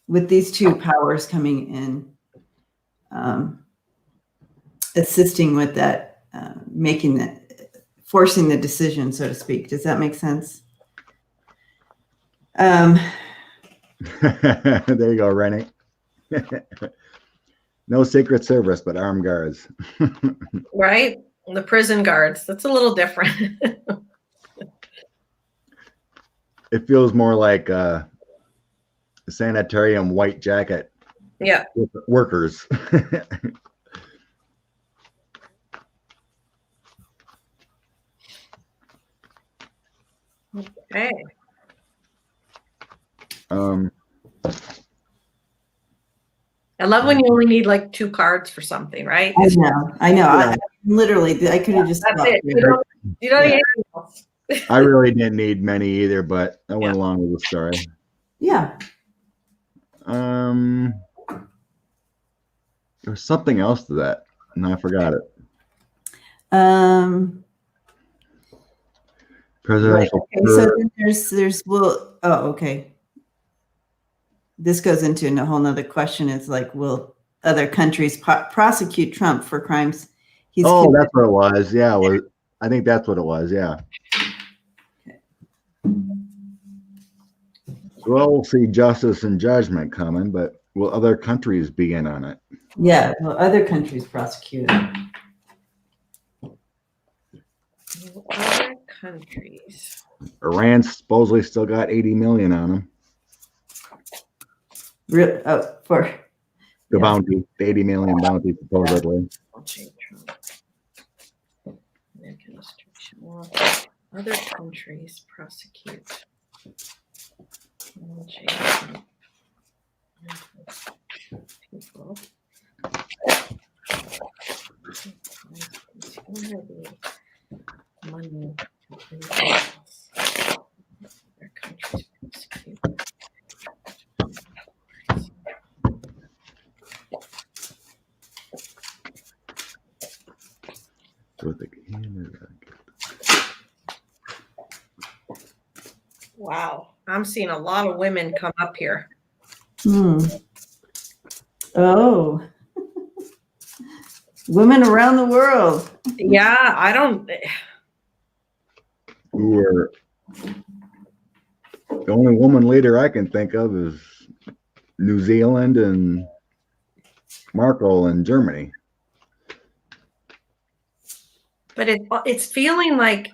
with these two powers coming in, assisting with that, making that, forcing the decision, so to speak. Does that make sense? There you go, Rennie. No Secret Service, but armed guards. Right? The prison guards. That's a little different. It feels more like sanitarium white jacket Yeah. workers. Okay. I love when you only need like 2 cards for something, right? I know. Yeah. I literally, I could have just. That's it. You don't need anything else. I really didn't need many either, but I went along with the story. Yeah. There was something else to that, and I forgot it. Presidential. Right, okay, so then there's okay. This goes into a whole nother question. It's like, will other countries prosecute Trump for crimes he's committed? That's what it was. Yeah, I think that's what it was. Yeah. Well, we'll see justice and judgment coming, but will other countries be in on it? Yeah, will other countries prosecute him? Other countries. Iran supposedly still got 80 million on them. For The bounty, the 80 million bounty supposedly. Other countries prosecute. People. Money. Other countries prosecute. Wow, I'm seeing a lot of women come up here. Oh, women around the world. Yeah, I don't. Who are the only woman leader I can think of is New Zealand and Merkel in Germany. But it's feeling like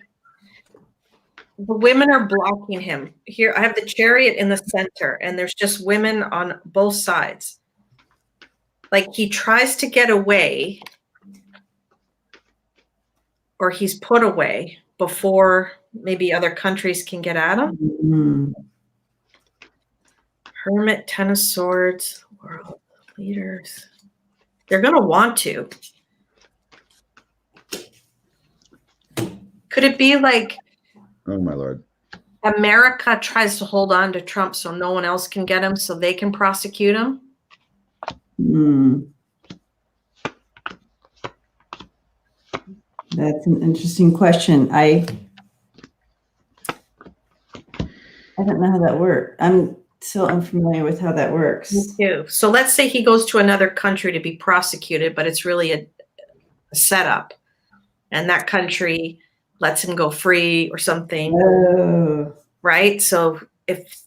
the women are blocking him. Here, I have the chariot in the center, and there's just women on both sides. Like he tries to get away, or he's put away before maybe other countries can get at him. Mm-hmm. Hermit, Ten of Swords, world leaders. They're going to want to. Could it be like, Oh my Lord. America tries to hold on to Trump so no one else can get him, so they can prosecute him? That's an interesting question. I don't know how that works. I'm so unfamiliar with how that works. Me too. So let's say he goes to another country to be prosecuted, but it's really a setup, and that country lets him go free or something. Oh. Right? So if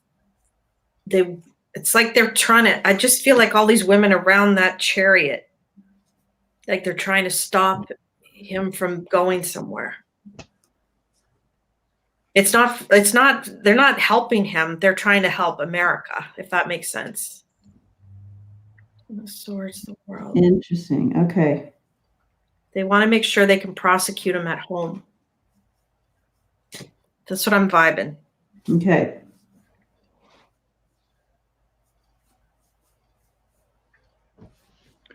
it's like they're trying to, I just feel like all these women around that chariot, like they're trying to stop him from going somewhere. It's not, they're not helping him. They're trying to help America, if that makes sense. The Swords, the world. Interesting. Okay. They want to make sure they can prosecute him at home. That's what I'm vibing. Okay.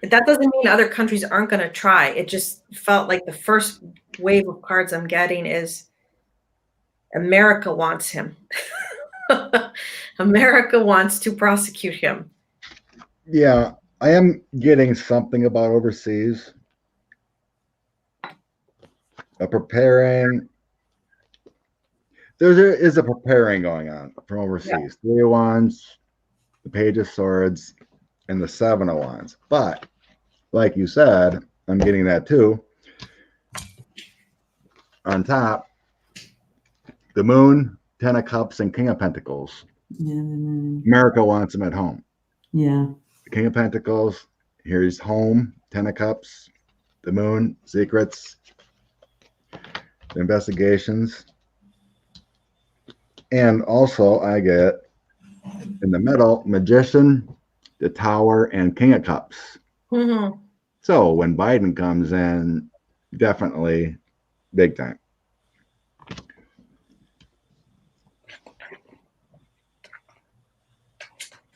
That doesn't mean other countries aren't going to try. It just felt like the first wave of cards I'm getting is America wants him. America wants to prosecute him. Yeah, I am getting something about overseas. a preparing. There is a preparing going on from overseas. Three of Wands, the Page of Swords, and the Seven of Wands. But like you said, I'm getting that too. On top, the Moon, Ten of Cups, and King of Pentacles. Yeah. America wants him at home. Yeah. The King of Pentacles, here's home, Ten of Cups, the Moon, secrets, investigations. And also I get in the middle, Magician, the Tower, and King of Cups. Mm-hmm. So when Biden comes in, definitely big time.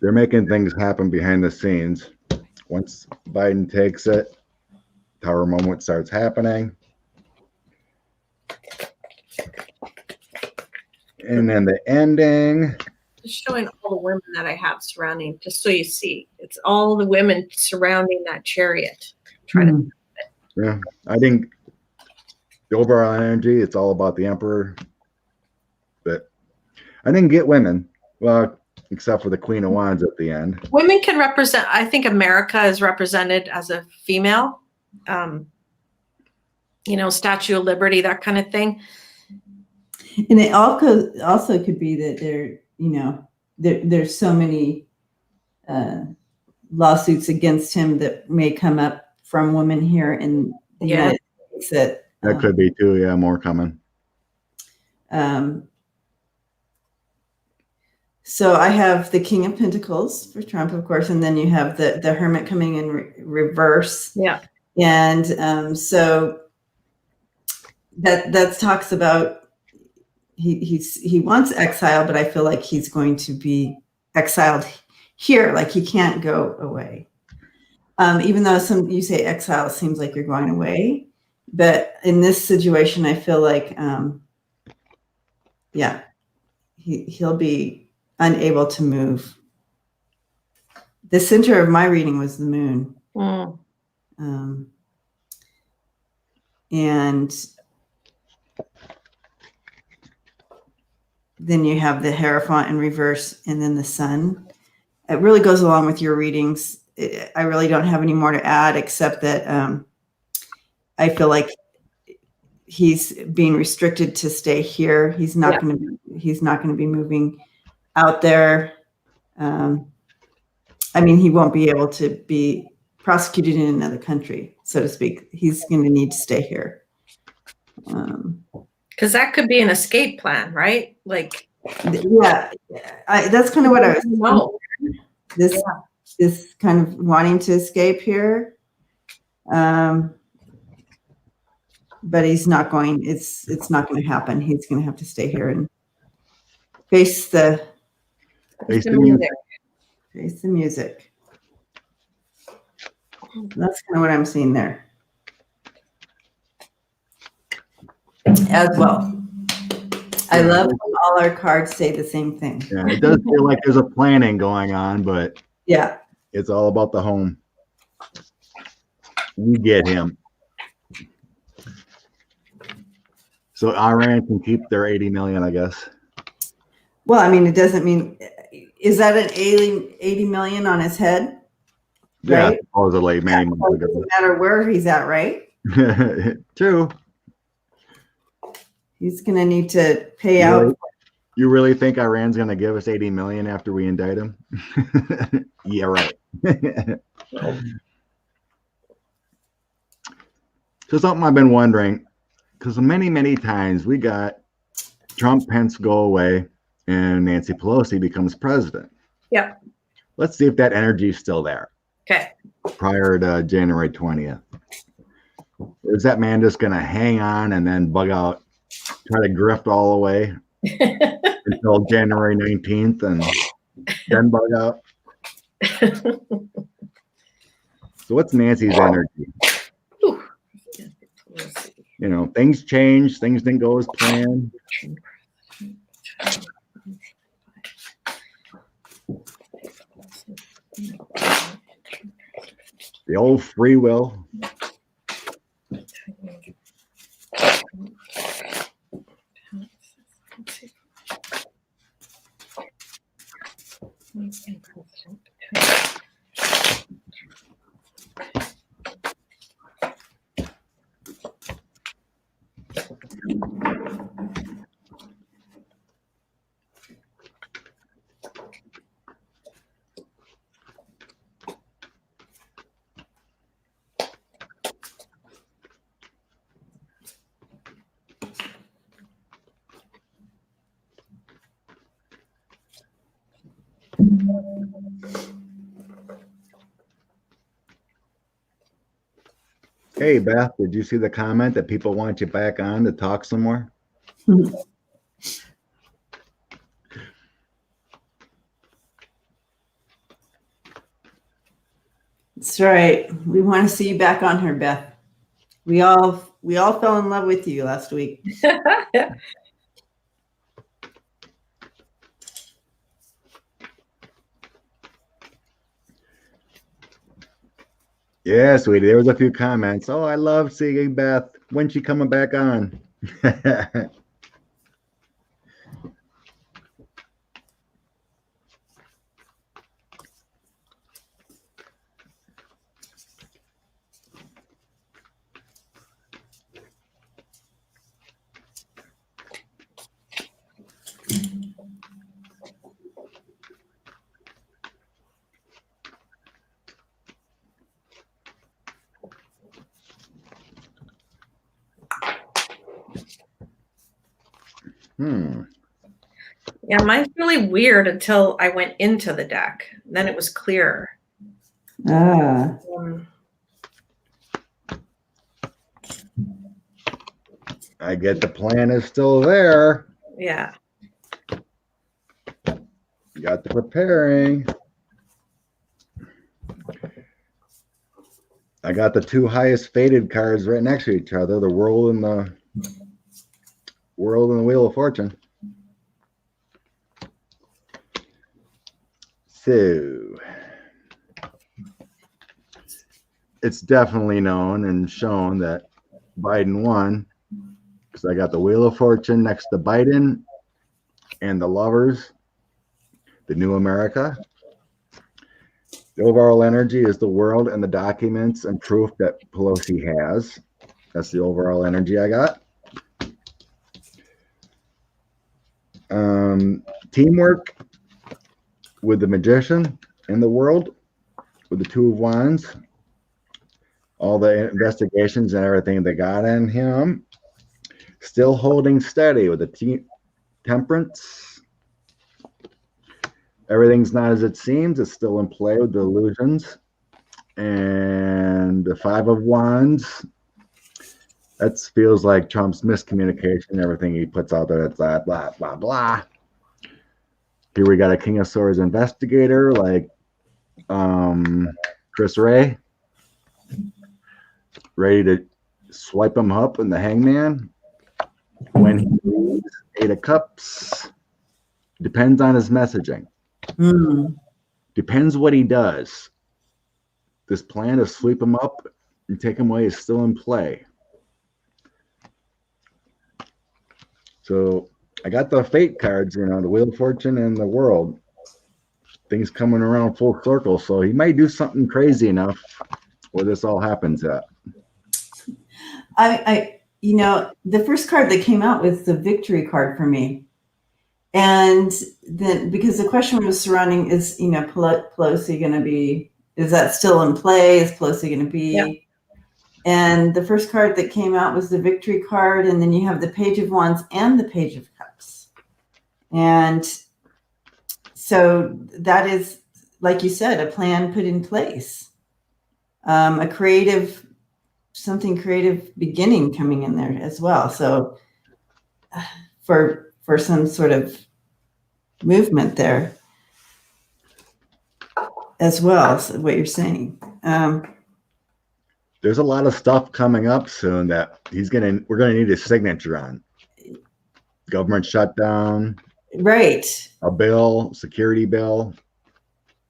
They're making things happen behind the scenes. Once Biden takes it, Tower moment starts happening. And then the ending. Just showing all the women that I have surrounding, just so you see. It's all the women surrounding that chariot. Yeah, I think the overall energy, it's all about the Emperor. But I didn't get women. Well, except for the Queen of Wands at the end. Women can represent, I think America is represented as a female, Statue of Liberty, that kind of thing. And it also could be that there's so many lawsuits against him that may come up from women here in the United States that could be too. Yeah, more coming. So I have the King of Pentacles for Trump, of course, and then you have the Hermit coming in reverse. Yeah. And so that talks about he wants exile, but I feel like he's going to be exiled here, like he can't go away. Even though you say exile seems like you're going away, but in this situation, I feel like he'll be unable to move. The center of my reading was the Moon. And then you have the Hierophant in reverse and then the Sun. It really goes along with your readings. I really don't have any more to add except that I feel like he's being restricted to stay here. He's not going to be moving out there. He won't be able to be prosecuted in another country, so to speak. He's going to need to stay here. Because that could be an escape plan, right? Like, yeah, that's kind of what I was know. This kind of wanting to escape here. But he's not going, it's not going to happen. He's going to have to stay here and face the music. Face the music. That's kind of what I'm seeing there. As well. I love when all our cards say the same thing. Yeah, it does feel like there's a planning going on, but yeah, it's all about the home. You get him. So Iran can keep their 80 million, I guess. Well, it doesn't mean, is that an 80 million on his head? Yeah, right? supposedly many months It ago. doesn't matter where he's at, right? True. He's going to need to pay out. You really think Iran's going to give us 80 million after we indict him? Yeah, right. So something I've been wondering, because many times we got Trump, Pence go away, and Nancy Pelosi becomes president. Yep. Let's see if that energy is still there. Okay. Prior to January 20th. Is that man just going to hang on and then bug out, try to grift all the way until January 19th and then bug out? So what's Nancy's energy? Things change. Things didn't go as planned. The old free will. Hey, Beth, did you see the comment that people want you back on to talk some more? That's right. We want to see you back on here, Beth. We all fell in love with you last week. Yeah, sweetie, there was a few comments. Oh, I love seeing Beth. When's she coming back on? Yeah, mine's really weird until I went into the deck. Then it was clearer. Ah. I get the plan is still there. Yeah. Got the preparing. I got the two highest fated cards right next to each other, the World and the Wheel of Fortune. So it's definitely known and shown that Biden won because I got the Wheel of Fortune next to Biden and the Lovers, the New America. The overall energy is the world and the documents and proof that Pelosi has. That's the overall energy I got. Teamwork with the Magician in the world, with the Two of Wands. All the investigations and everything they got in him. Still holding steady with the Temperance. Everything's not as it seems. It's still in play with the illusions. And the Five of Wands. That feels like Trump's miscommunication. Everything he puts out there, that's blah, blah, blah. Here we got a King of Swords investigator like Chris Ray. Ready to swipe him up in the Hangman. When he leaves, Eight of Cups. Depends on his messaging. Depends what he does. This plan to sweep him up and take him away is still in play. So I got the fate cards, the Wheel of Fortune and the World. Things coming around full circle. So he might do something crazy enough where this all happens at. The first card that came out was the victory card for me. And then because the question was surrounding is Pelosi going to be, is that still in play? Is Pelosi going to be? Yeah. And the first card that came out was the victory card. And then you have the Page of Wands and the Page of Cups. And so that is, like you said, a plan put in place, something creative beginning coming in there as well. So for some sort of movement there as well, so what you're saying. There's a lot of stuff coming up soon that we're gonna need a signature on. Government shutdown. Right. A bill, security bill.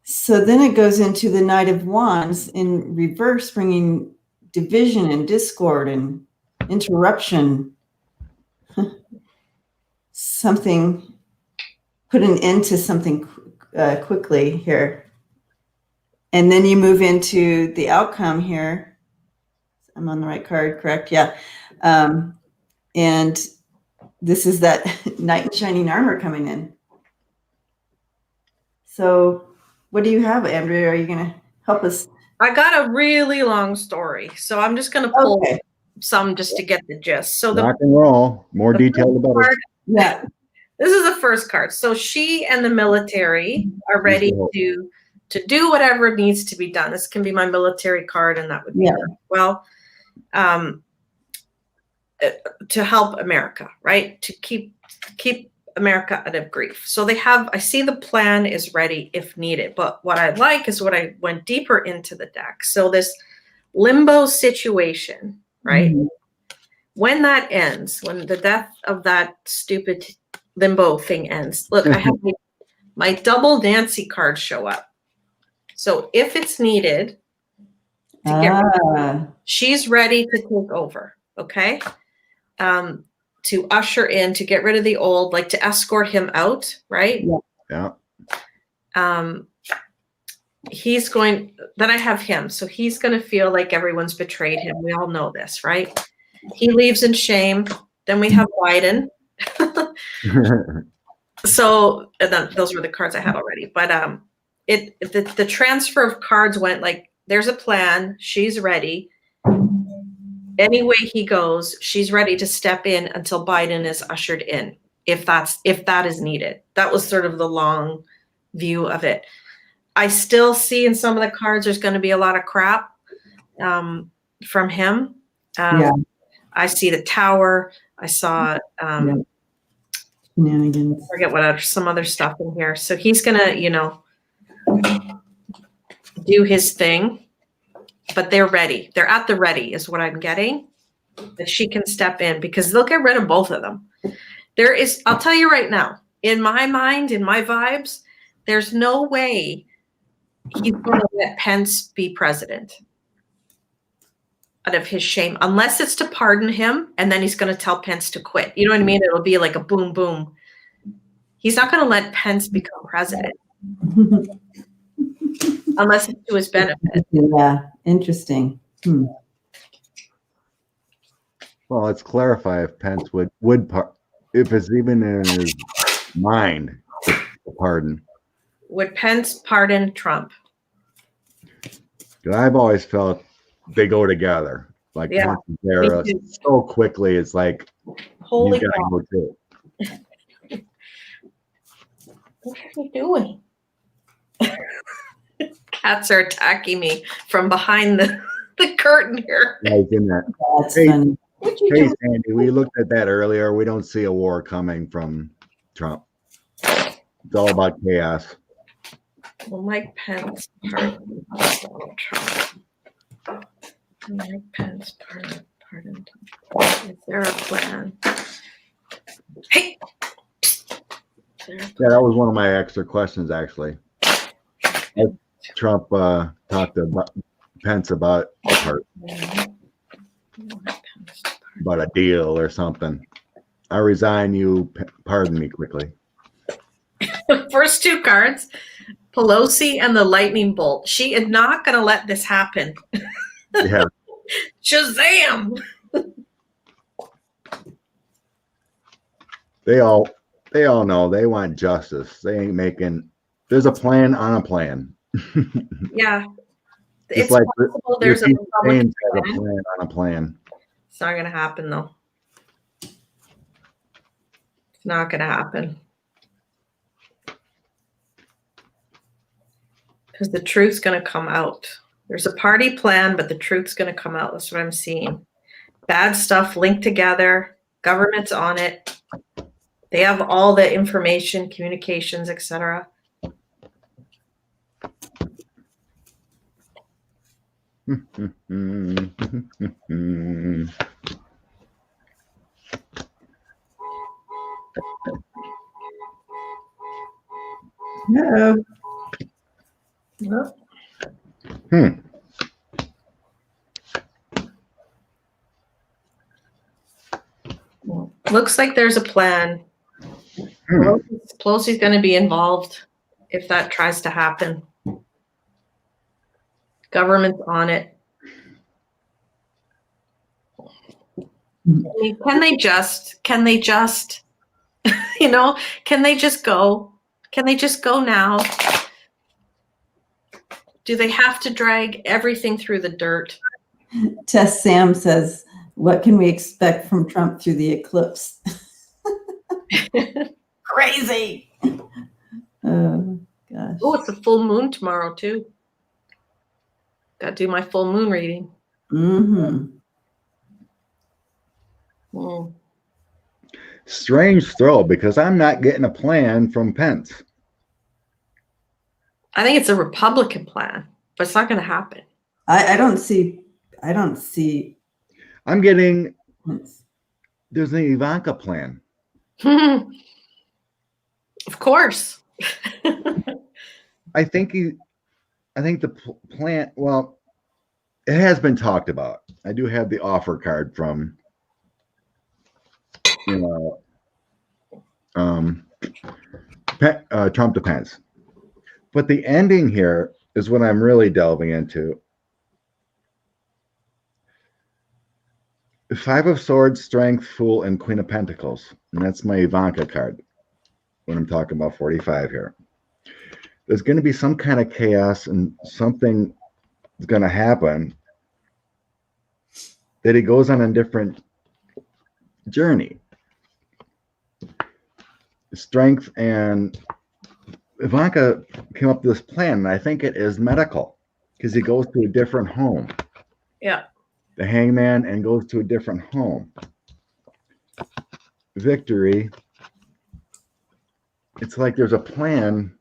So then it goes into the Knight of Wands in reverse, bringing division and discord and interruption. Something, put an end to something quickly here. And then you move into the outcome here. I'm on the right card, correct? Yeah. And this is that knight in shining armor coming in. So what do you have, Andrea? Are you going to help us? I got a really long story, so I'm just going to pull Okay. some just to get the gist. So Rock and roll. More detail, the better. Yeah. This is the first card. So she and the military are ready to do whatever needs to be done. This can be my military card, and that would be well, to help America, right? To keep America out of grief. So they have, I see the plan is ready if needed. But what I like is what I went deeper into the deck. So this limbo situation, right? Mm-hmm. When that ends, when the death of that stupid limbo thing ends, look, I have my double Nancy card show up. So if it's needed to get she's ready to take over, okay? To usher in, to get rid of the old, like to escort him out, right? Yeah. He's going, then I have him. So he's going to feel like everyone's betrayed him. We all know this, right? He leaves in shame. Then we have Biden. So then those were the cards I had already. But the transfer of cards went like, there's a plan. She's ready. Any way he goes, she's ready to step in until Biden is ushered in, if that is needed. That was sort of the long view of it. I still see in some of the cards there's going to be a lot of crap from him. I see the tower. I saw shenanigans. Forget what some other stuff in here. So he's gonna, do his thing. But they're ready. They're at the ready is what I'm getting. That she can step in because they'll get rid of both of them. I'll tell you right now, in my mind, in my vibes, there's no way he's going to let Pence be president out of his shame, unless it's to pardon him and then he's going to tell Pence to quit. You know what I mean? It'll be like a boom, boom. He's not going to let Pence become president. Unless it's to his benefit. Yeah, interesting. Well, let's clarify if Pence would if it's even in his mind to pardon. Would Pence pardon Trump? Because I've always felt they go together. Like Pence and Sarah, so quickly, it's like holy you gotta go too. What are you doing? Cats are attacking me from behind the curtain here. Right in that. That's funny. Hey, Sandy, we looked at that earlier. We don't see a war coming from Trump. It's all about chaos. Well, Mike Pence pardon Donald Trump. Mike Pence pardon. Is there a plan? Hey! Yeah, that was one of my extra questions, actually. Trump talked to Pence about a deal or something. I resign, you pardon me quickly. First two cards, Pelosi and the lightning bolt. She is not going to let this happen. Yeah. Shazam! They all know they want justice. They ain't making. There's a plan on a plan. Yeah, it's like possible there's a plan on a plan. It's not going to happen, though. It's not going to happen because the truth's going to come out. There's a party plan, but the truth's going to come out. That's what I'm seeing. Bad stuff linked together. Government's on it. They have all the information, communications, etc. No. Looks like there's a plan. Pelosi's going to be involved. if that tries to happen. Government's on it. I mean, can they just, can they just go? Can they just go now? Do they have to drag everything through the dirt? Tess Sam says, what can we expect from Trump through the eclipse? Crazy. Oh, gosh. Oh, it's a full moon tomorrow, too. Got to do my full moon reading. Mm-hmm. Mm. Strange throw, because I'm not getting a plan from Pence. I think it's a Republican plan, but it's not going to happen. I don't see. I'm getting, there's an Ivanka plan. Of course. I think the plan, well, it has been talked about. I do have the offer card from, Trump to Pence. But the ending here is what I'm really delving into. Five of Swords, Strength, Fool, and Queen of Pentacles. And that's my Ivanka card when I'm talking about 45 here. There's going to be some kind of chaos and something is going to happen that he goes on a different journey. Strength and Ivanka came up with this plan, and I think it is medical because he goes to a different home. Yeah. The Hangman and goes to a different home. Victory. It's like there's a plan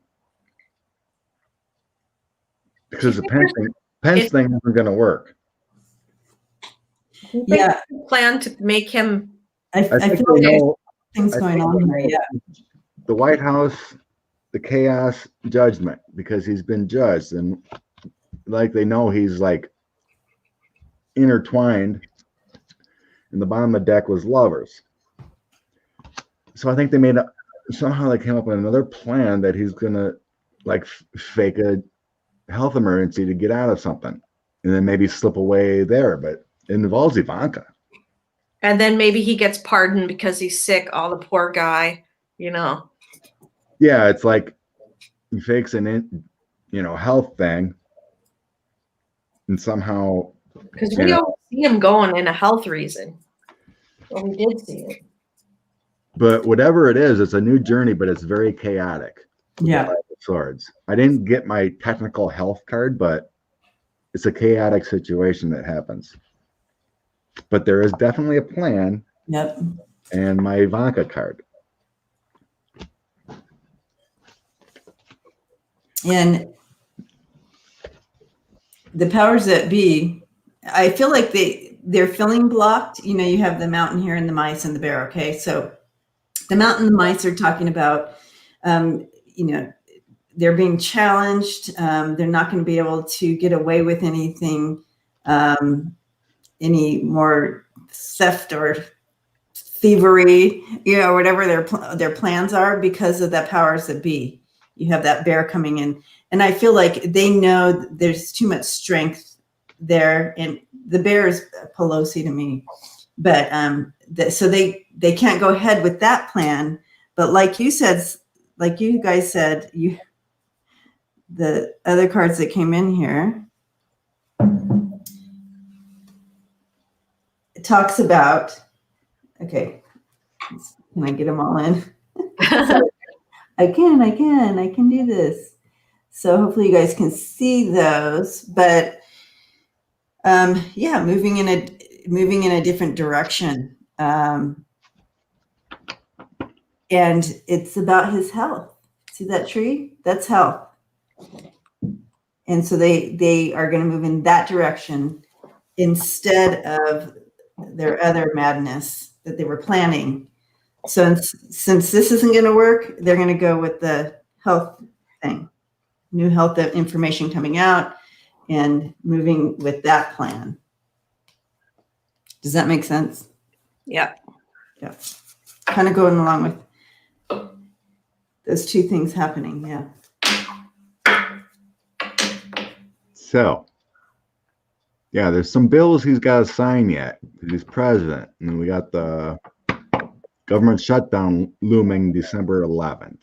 because the Pence thing isn't going to work. Yeah. Plan to make him. I feel like there's things going on here. Yeah. The White House, the chaos, judgment, because he's been judged, and like they know he's like intertwined. And the bottom of the deck was lovers. So I think they somehow they came up with another plan that he's gonna like fake a health emergency to get out of something, and then maybe slip away there. But it involves Ivanka. And then maybe he gets pardoned because he's sick. Oh, the poor guy, Yeah, it's like he fakes an health thing, and somehow because we don't see him going in a health reason. Well, we did see it. But whatever it is, it's a new journey, but it's very chaotic. Yeah. Five of Swords. I didn't get my technical health card, but it's a chaotic situation that happens. But there is definitely a plan. Yep. And my Ivanka card. And the powers that be, I feel like they're feeling blocked. You have the mountain here and the mice and the bear. Okay. So the mountain and the mice are talking about, they're being challenged. They're not going to be able to get away with anything, any more theft or thievery, whatever their plans are because of the powers that be. You have that bear coming in. And I feel like they know there's too much strength there. And the bear is Pelosi to me. But so they can't go ahead with that plan. But like you guys said, the other cards that came in here, it talks about, okay, can I get them all in? I can do this. So hopefully you guys can see those, but moving in a different direction. And it's about his health. See that tree? That's health. And so they are going to move in that direction instead of their other madness that they were planning. So since this isn't going to work, they're going to go with the health thing, new health information coming out and moving with that plan. Does that make sense? Yeah. Yeah. Kind of going along with those two things happening. Yeah. So, yeah, there's some bills he's got to sign yet. He's president, and we got the government shutdown looming December 11th.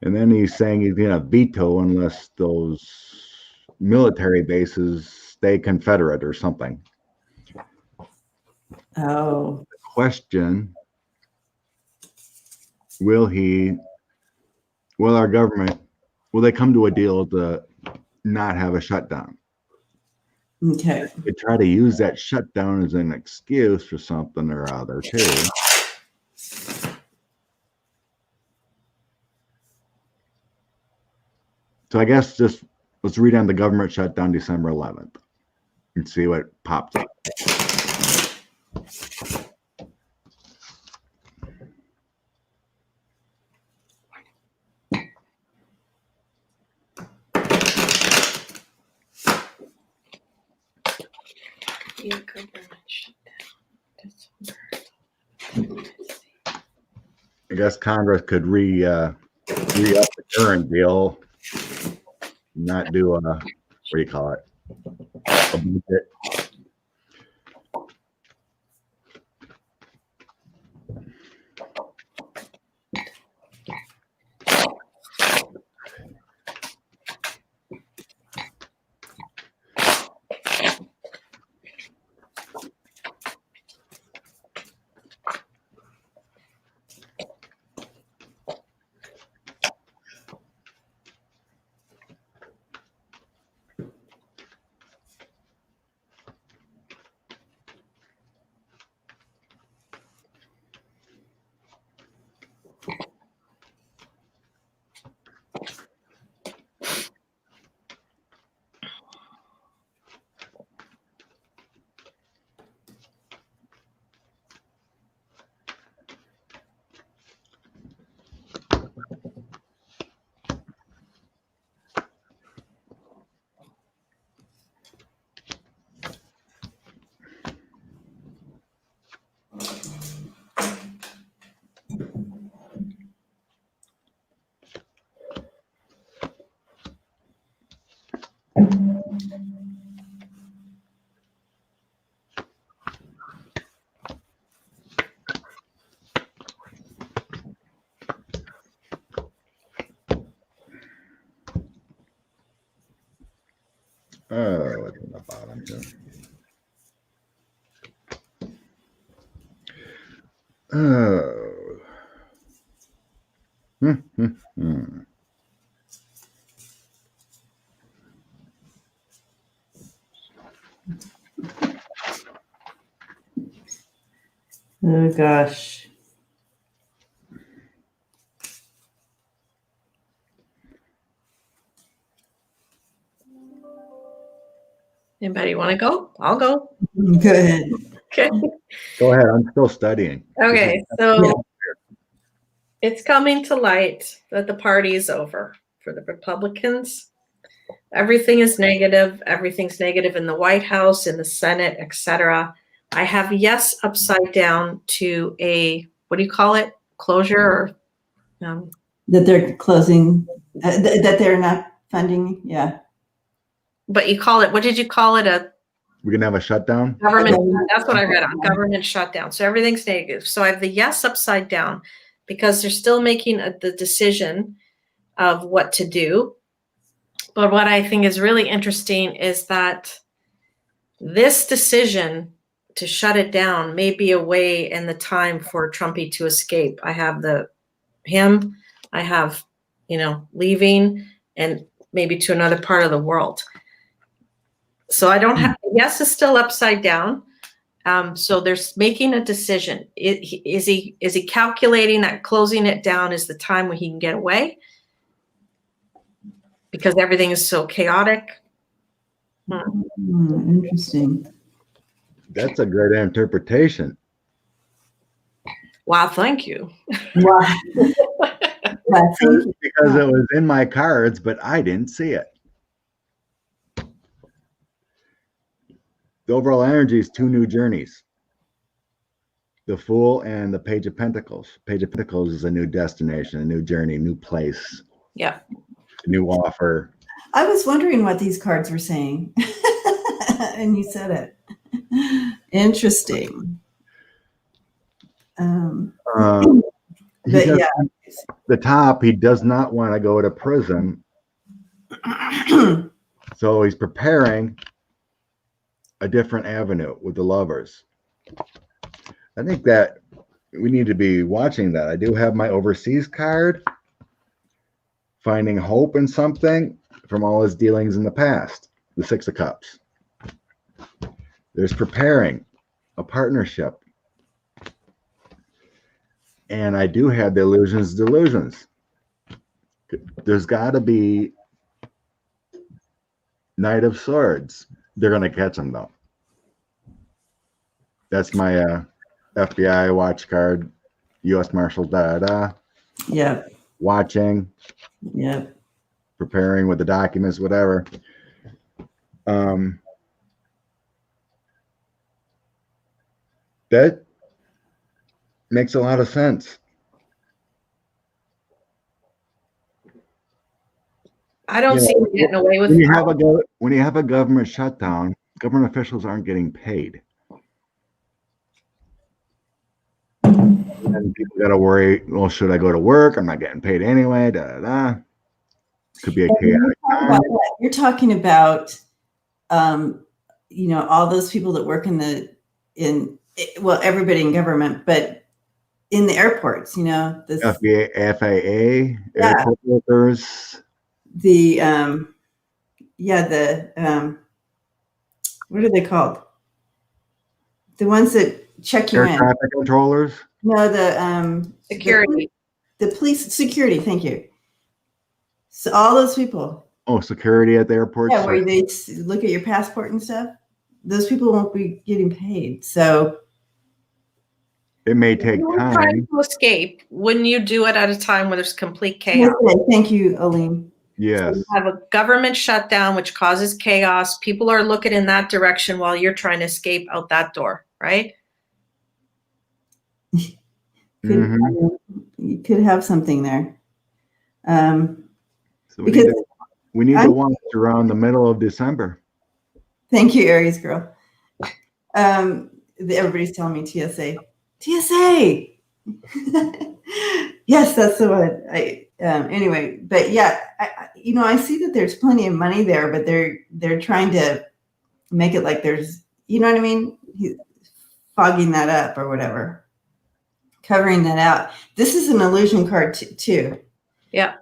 And then he's saying he's going to veto unless those military bases stay Confederate or something. Oh, Question: will our government, will they come to a deal to not have a shutdown? okay. They try to use that shutdown as an excuse for something or other too. So I guess just let's read on the government shutdown December 11th and see what pops up. I guess Congress could re-up the current deal, not do a, what do you call it? A budget. Oh, it's in the bottom here. Oh. Oh gosh. Anybody want to go? I'll go. Go ahead. Okay. Go ahead. I'm still studying. Okay. So Yeah. it's coming to light that the party is over for the Republicans. Everything is negative. Everything's negative in the White House, in the Senate, etc. I have yes upside down to a, what do you call it? Closure or That they're closing, that they're not funding. Yeah. but you call it, what did you call it? A We can have a shutdown. government, that's what I read on, government shutdown. So everything's negative. So I have the yes upside down because they're still making the decision of what to do. But what I think is really interesting is that this decision to shut it down may be a way in the time for Trumpy to escape. I have him, I have, leaving and maybe to another part of the world. So I don't have, yes, is still upside down. So they're making a decision. Is he calculating that closing it down is the time when he can get away? Because everything is so chaotic. Interesting. That's a great interpretation. Wow, thank you. Wow. Yeah, thank you. Because it was in my cards, but I didn't see it. The overall energy is 2 new journeys. the Fool and the Page of Pentacles. Page of Pentacles is a new destination, a new journey, new place, Yeah. a new offer. I was wondering what these cards were saying, and you said it. Interesting. He But does, yeah. the top, he does not want to go to prison. So he's preparing a different avenue with the Lovers. I think that we need to be watching that. I do have my overseas card, finding hope in something from all his dealings in the past, the Six of Cups. There's preparing a partnership. And I do have the delusions. There's got to be Knight of Swords. They're going to catch him, though. That's my FBI watch card, U.S. Marshal, Yep. watching, Yep. preparing with the documents, whatever. That makes a lot of sense. I don't see him getting away with When it. you have a government shutdown, government officials aren't getting paid. And people got to worry, well, should I go to work? I'm not getting paid anyway. Could be a chaotic time. You're talking about, all those people that work everybody in government, but in the airports, this FAA, airport workers. What are they called? The ones that check you Air in. traffic controllers. No, the Security. The police security. Thank you. So all those people. Oh, security at the airport. Yeah, where they look at your passport and stuff. Those people won't be getting paid. So it may take time. Trying to escape. Wouldn't you do it at a time where there's complete chaos? Thank you, Aline. Yes. So you have a government shutdown, which causes chaos. People are looking in that direction while you're trying to escape out that door, right? You could have something there. So we need to watch around the middle of December. Thank you, Aries girl. Everybody's telling me TSA. TSA. Yes, that's the one. Anyway, but yeah, I see that there's plenty of money there, but they're trying to make it like there's, you know what I mean? He's fogging that up or whatever, covering that out. This is an illusion card too. Yeah.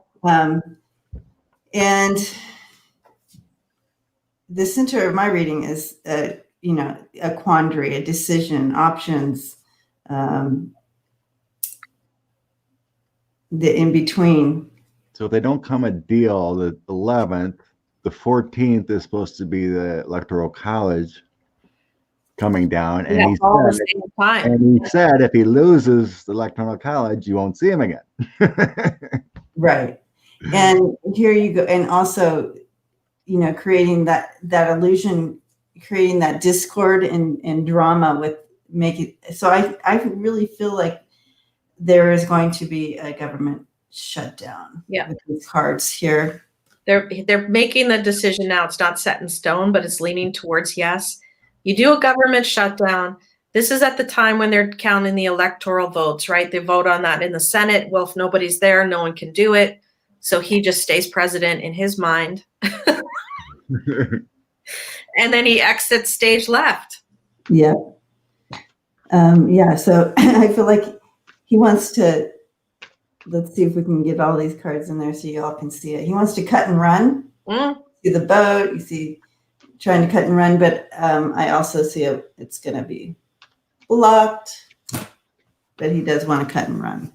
And the center of my reading is, a quandary, a decision, options, the in between. So if they don't come a deal, the 11th, the 14th is supposed to be the Electoral College coming down. And, he said if he loses the Electoral College, you won't see him again. Right. And here you go. And also, creating that illusion, creating that discord and drama with so I really feel like there is going to be a government shutdown. Yeah. With these cards here. They're making the decision now. It's not set in stone, but it's leaning towards yes. You do a government shutdown. This is at the time when they're counting the electoral votes, right? They vote on that in the Senate. Well, if nobody's there, no one can do it. So he just stays president in his mind. And then he exits stage left. Yeah. So I feel like he wants to, let's see if we can get all these cards in there so you all can see it. He wants to cut and run. See the boat, you see trying to cut and run, but I also see it's going to be blocked, but he does want to cut and run.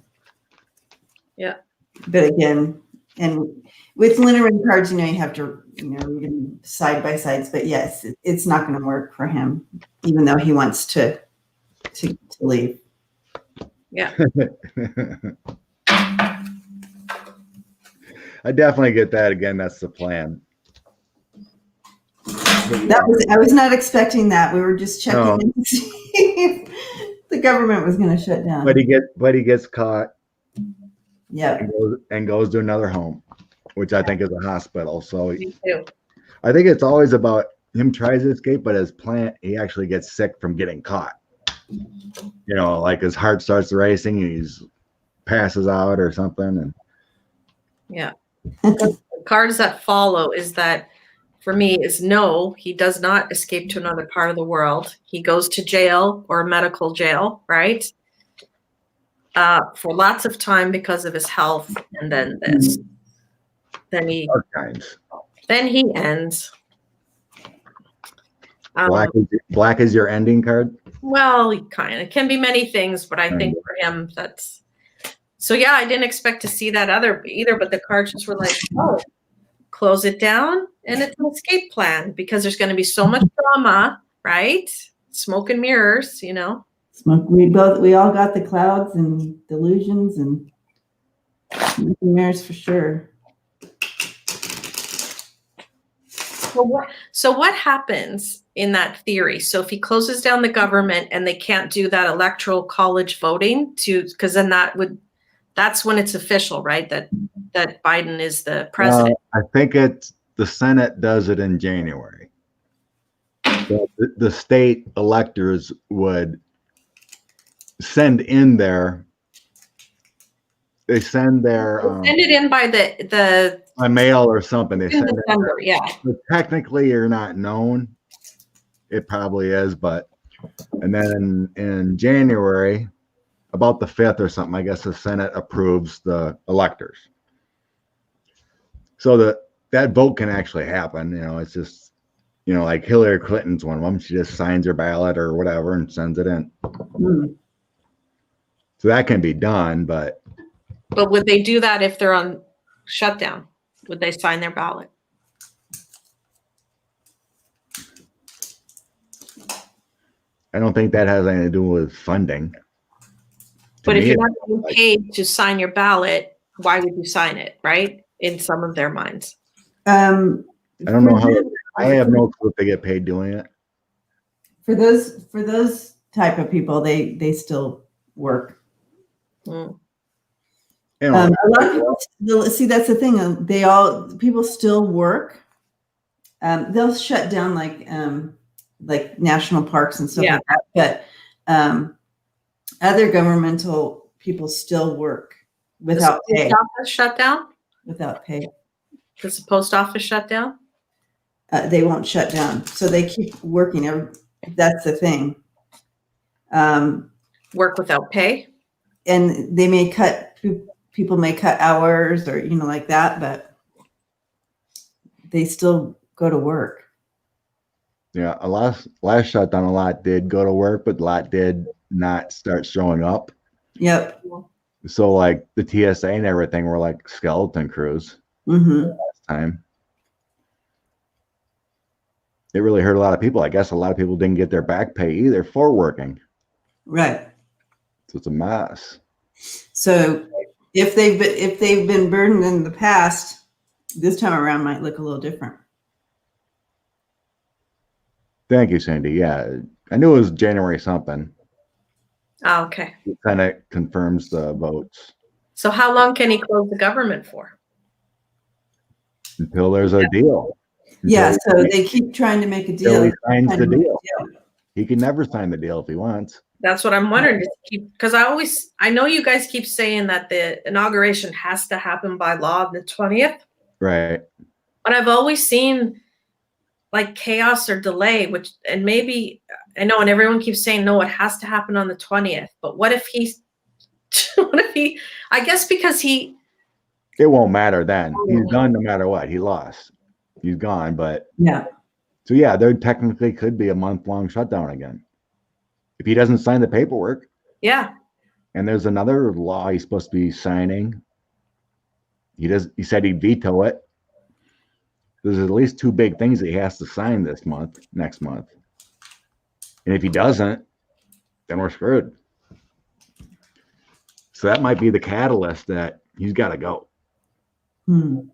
Yeah. But again, and with Lenormand cards, you have to, read side by sides, but yes, it's not going to work for him, even though he wants to leave. Yeah. I definitely get that. Again, that's the plan. I was not expecting that. We were just checking in to see The government was going to shut down. But he gets caught Yep. and goes to another home, which I think is a hospital. So Me too. I think it's always about him tries to escape, but he actually gets sick from getting caught. You know, like his heart starts racing and he's passes out or something. And Yeah. The cards that follow is that for me is no, he does not escape to another part of the world. He goes to jail or medical jail, right? For lots of time because of his health, and then this. Then he ends. Black is your ending card. Well, it can be many things, but I think for him that's so. Yeah, I didn't expect to see that either, but the cards just were like, oh, close it down, and it's an escape plan because there's going to be so much drama, right? Smoke and mirrors, you know. Smoke. We all got the clouds and delusions and smoke and mirrors for sure. So what happens in that theory? So if he closes down the government and they can't do that electoral college voting because then that's when it's official, right? That Biden is the president. I think the Senate does it in January. So the state electors would send it in by mail or something. They send December, yeah. But technically, you're not known. It probably is, and then in January, about the 5th or something, I guess the Senate approves the electors. So that vote can actually happen. You know, it's just, you know, like Hillary Clinton's one of them. She just signs her ballot or whatever and sends it in. So that can be done, but would they do that if they're on shutdown? Would they sign their ballot? I don't think that has anything to do with funding. But if you're not getting paid to sign your ballot, why would you sign it, right? In some of their minds. I don't know how. I have no clue if they get paid doing it. For those type of people, they still work. Mm. A lot of people see that's the thing. People still work. They'll shut down like national parks and stuff like that. But other governmental people still work without pay. Does the post office shut down? Without pay. Does the post office shut down? They won't shut down, so they keep working. That's the thing. Work without pay, and they may cut. People may cut hours or like that, but they still go to work. Yeah, last shutdown, a lot did go to work, but a lot did not start showing up. Yep. So like the TSA and everything were like skeleton crews last time. It really hurt a lot of people. I guess a lot of people didn't get their back pay either for working. Right. So it's a mess. So if they've been burdened in the past, this time around might look a little different. Thank you, Sandy. Yeah, I knew it was January something. Oh, okay. It kind of confirms the votes. So how long can he close the government for? Until there's a deal. So they keep trying to make a deal. Until he signs the deal. He can never sign the deal if he wants. That's what I'm wondering. Because I know you guys keep saying that the inauguration has to happen by law on the 20th. Right. But I've always seen like chaos or delay, and maybe I know, and everyone keeps saying, no, it has to happen on the 20th. But what if I guess because it won't matter then. He's done no matter what. He lost. He's gone, but so there technically could be a month-long shutdown again. If he doesn't sign the paperwork. Yeah. And there's another law he's supposed to be signing. He said he'd veto it. There's at least 2 big things that he has to sign next month. And if he doesn't, then we're screwed. So that might be the catalyst that he's got to go. You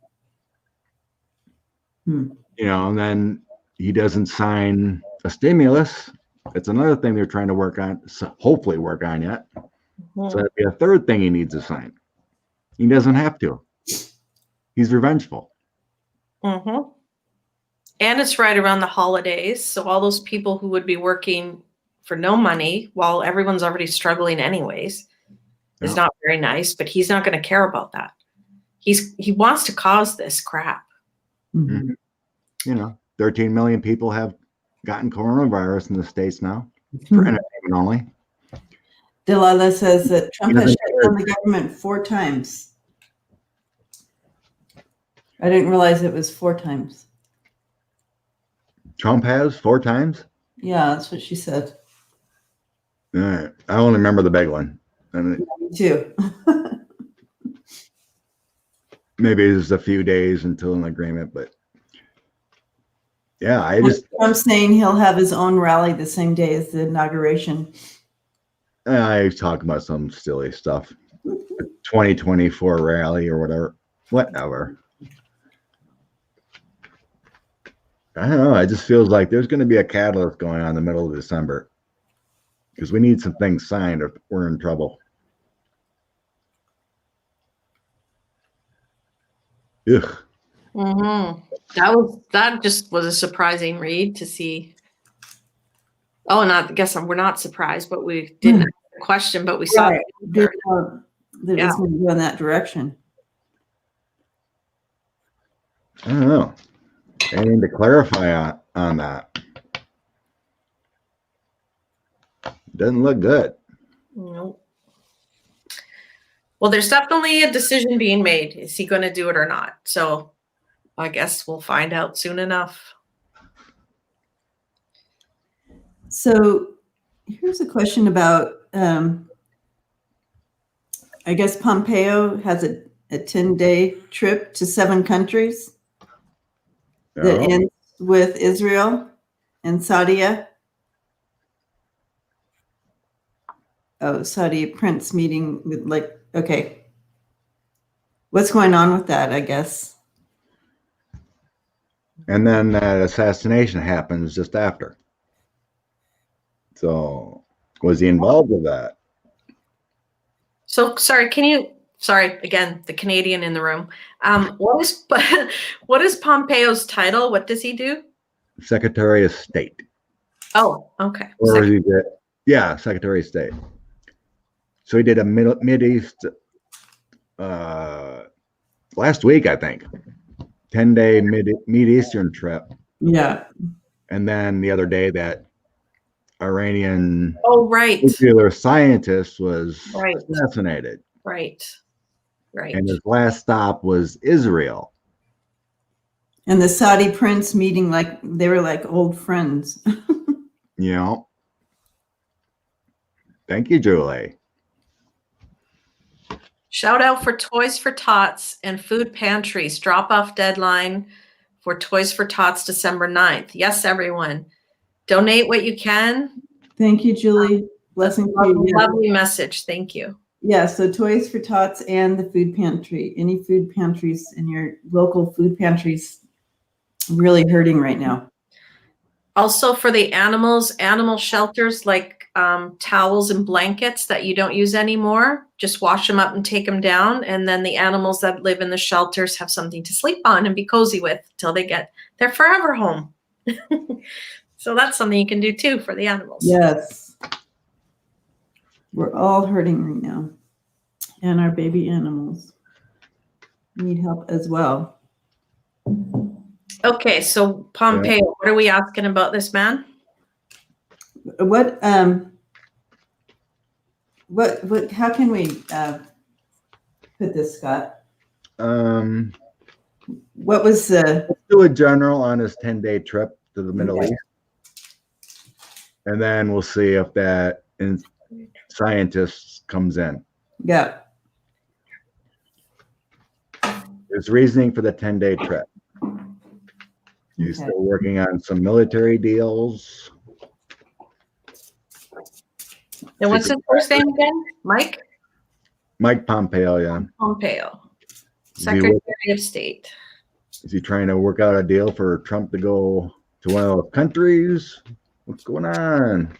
know, and then he doesn't sign a stimulus, It's another thing they're trying to work on, so hopefully work on yet. Mhm. So that'd be a third thing he needs to sign. He doesn't have to. He's revengeful. Mm-hmm. And it's right around the holidays. So all those people who would be working for no money while everyone's already struggling anyways is Yeah. not very nice, but he's not going to care about that. He wants to cause this crap. Mhm. You know, 13 million people have gotten coronavirus in the States now for entertainment only. Delilah says that Trump has Doesn't shut down the government 4 times. I didn't realize it was 4 times. Trump has 4 times. Yeah, that's what she said. All right. I only remember the big one. I mean, Me too. maybe it's a few days until an agreement, but yeah, I just Trump's saying he'll have his own rally the same day as the inauguration. I talk about some silly stuff. 2024 rally or whatever. I don't know. It just feels like there's going to be a catalyst going on in the middle of December because we need some things signed or we're in trouble. Ugh. Mm-hmm. That just was a surprising read to see. Oh, and I guess we're not surprised, but we didn't ask the question, but we saw Right. the answer. That Yeah. was going to go in that direction. I don't know. Anything to clarify on that? Doesn't look good. Nope. Well, there's definitely a decision being made. Is he going to do it or not? So I guess we'll find out soon enough. So here's a question about, I guess Pompeo has a 10-day trip to 7 countries that Oh, ends with Israel and Saudi. Oh, Saudi prince meeting with okay. What's going on with that, I guess? and then that assassination happens just after. So was he involved with that? So sorry, sorry, again, the Canadian in the room. What is Pompeo's title? What does he do? Secretary of State. Oh, okay. Or he did, yeah, Secretary of State. So he did a Mideast last week, I think. 10-day Mid-Eastern trip. Yeah. And then the other day that Iranian right. nuclear scientist was Right. assassinated. Right. And his last stop was Israel. And the Saudi prince meeting, like they were like old friends. You know. Thank you, Julie. Shout out for Toys for Tots and food pantries. Drop off deadline for Toys for Tots December 9th. Yes, everyone. Donate what you can. Thank you, Julie. Blessing to you. Yeah. Lovely message. Thank you. Yeah, so Toys for Tots and the food pantry. Any food pantries in your local food pantries really hurting right now. Also for the animal shelters like towels and blankets that you don't use anymore, just wash them up and take them down. And then the animals that live in the shelters have something to sleep on and be cozy with till they get their forever home. So that's something you can do too for the animals. Yes. We're all hurting right now. And our baby animals need help as well. Okay, so Pompeo, what are we asking about this man? What how can we put this, Scott? What was the Let's do a general on his 10-day trip to the Middle East. And then we'll see if that scientist comes in. Yeah. His reasoning for the 10-day trip. He's still working on some military deals. And what's his first name again? Mike Pompeo, yeah. Pompeo, Secretary of State. Is he trying to work out a deal for Trump to go to one of those countries? What's going on?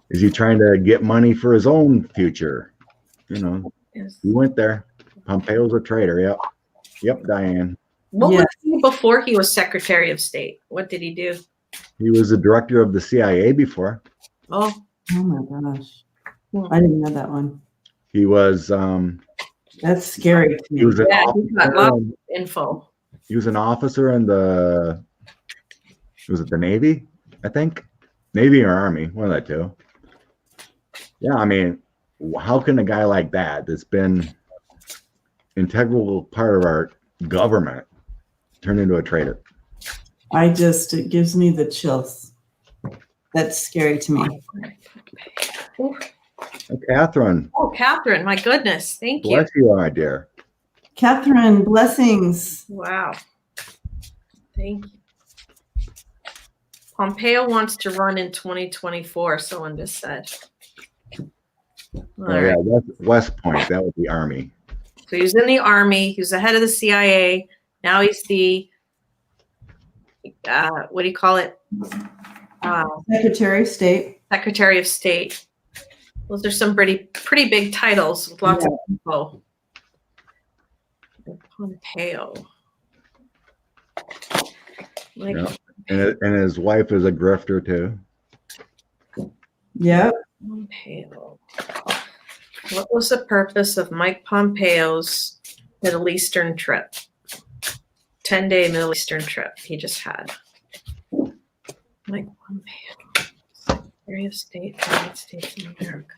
Is he trying to get money for his own future? You know, Yes. he went there. Pompeo's a traitor. Yep. Yep, Diane. What Yeah. was he before he was Secretary of State? What did he do? He was the director of the CIA before. Oh, Oh my gosh. I didn't know that one. He was That's scary to me. he was an yeah, he got lots officer. of info. He was an officer in the was it the Navy? I think Navy or Army, one of the two. Yeah, I mean, how can a guy like that, that's been integral part of our government, turn into a traitor? It gives me the chills. That's scary to me. Oh, Catherine, Catherine, my goodness. Thank you. bless you, my dear. Catherine, blessings. Wow. Thank you. Pompeo wants to run in 2024, someone just said. All Yeah, right. West Point, that was the Army. So he was in the Army. He was the head of the CIA. Now he's the, what do you call it? Secretary of State. Secretary of State. Those are some pretty big titles with lots of info. Pompeo. Yeah. And his wife is a grifter too. Yep. Pompeo. What was the purpose of Mike Pompeo's Middle Eastern trip? 10-day Middle Eastern trip he just had. Mike Pompeo, Secretary of State, United States of America.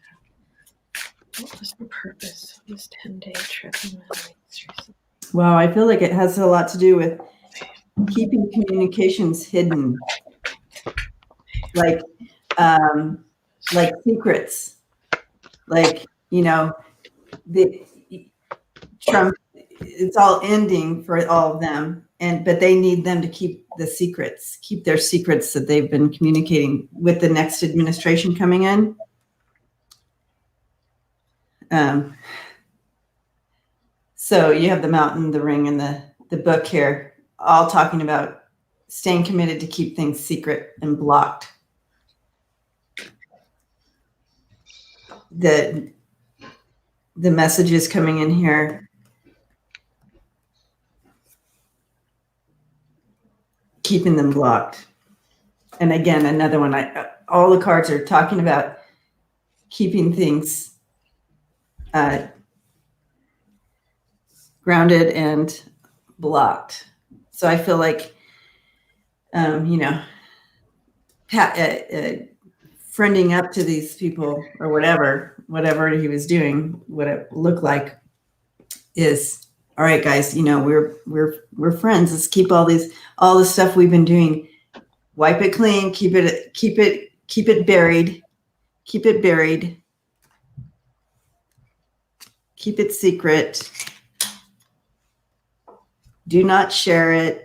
What was the purpose of this 10-day trip in the Middle East? Wow, I feel like it has a lot to do with keeping communications hidden, like secrets, like the Trump. It's all ending for all of them, but they need them to keep the secrets, keep their secrets that they've been communicating with the next administration coming in. So you have the mountain, the ring, and the book here, all talking about staying committed to keep things secret and blocked. The messages coming in here, keeping them blocked. And again, another one, all the cards are talking about keeping things grounded and blocked. So I feel like, friending up to these people or whatever he was doing, what it looked like is, all right, guys, we're friends. Let's keep all the stuff we've been doing, wipe it clean, keep it buried, keep it secret. Do not share it.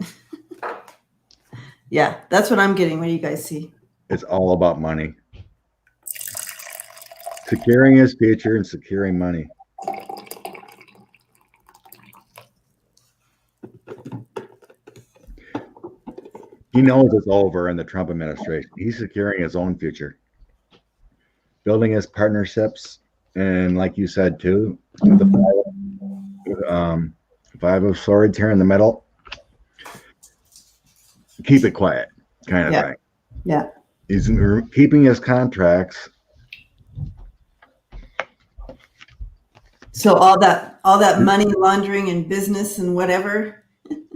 Yeah, that's what I'm getting. What do you guys see? It's all about money. Securing his future and securing money. He knows it's over in the Trump administration. He's securing his own future, building his partnerships, and like you said too, the five of swords here in the middle. Keep it quiet, kind of thing. Yeah. He's keeping his contracts. So all that money laundering and business and whatever.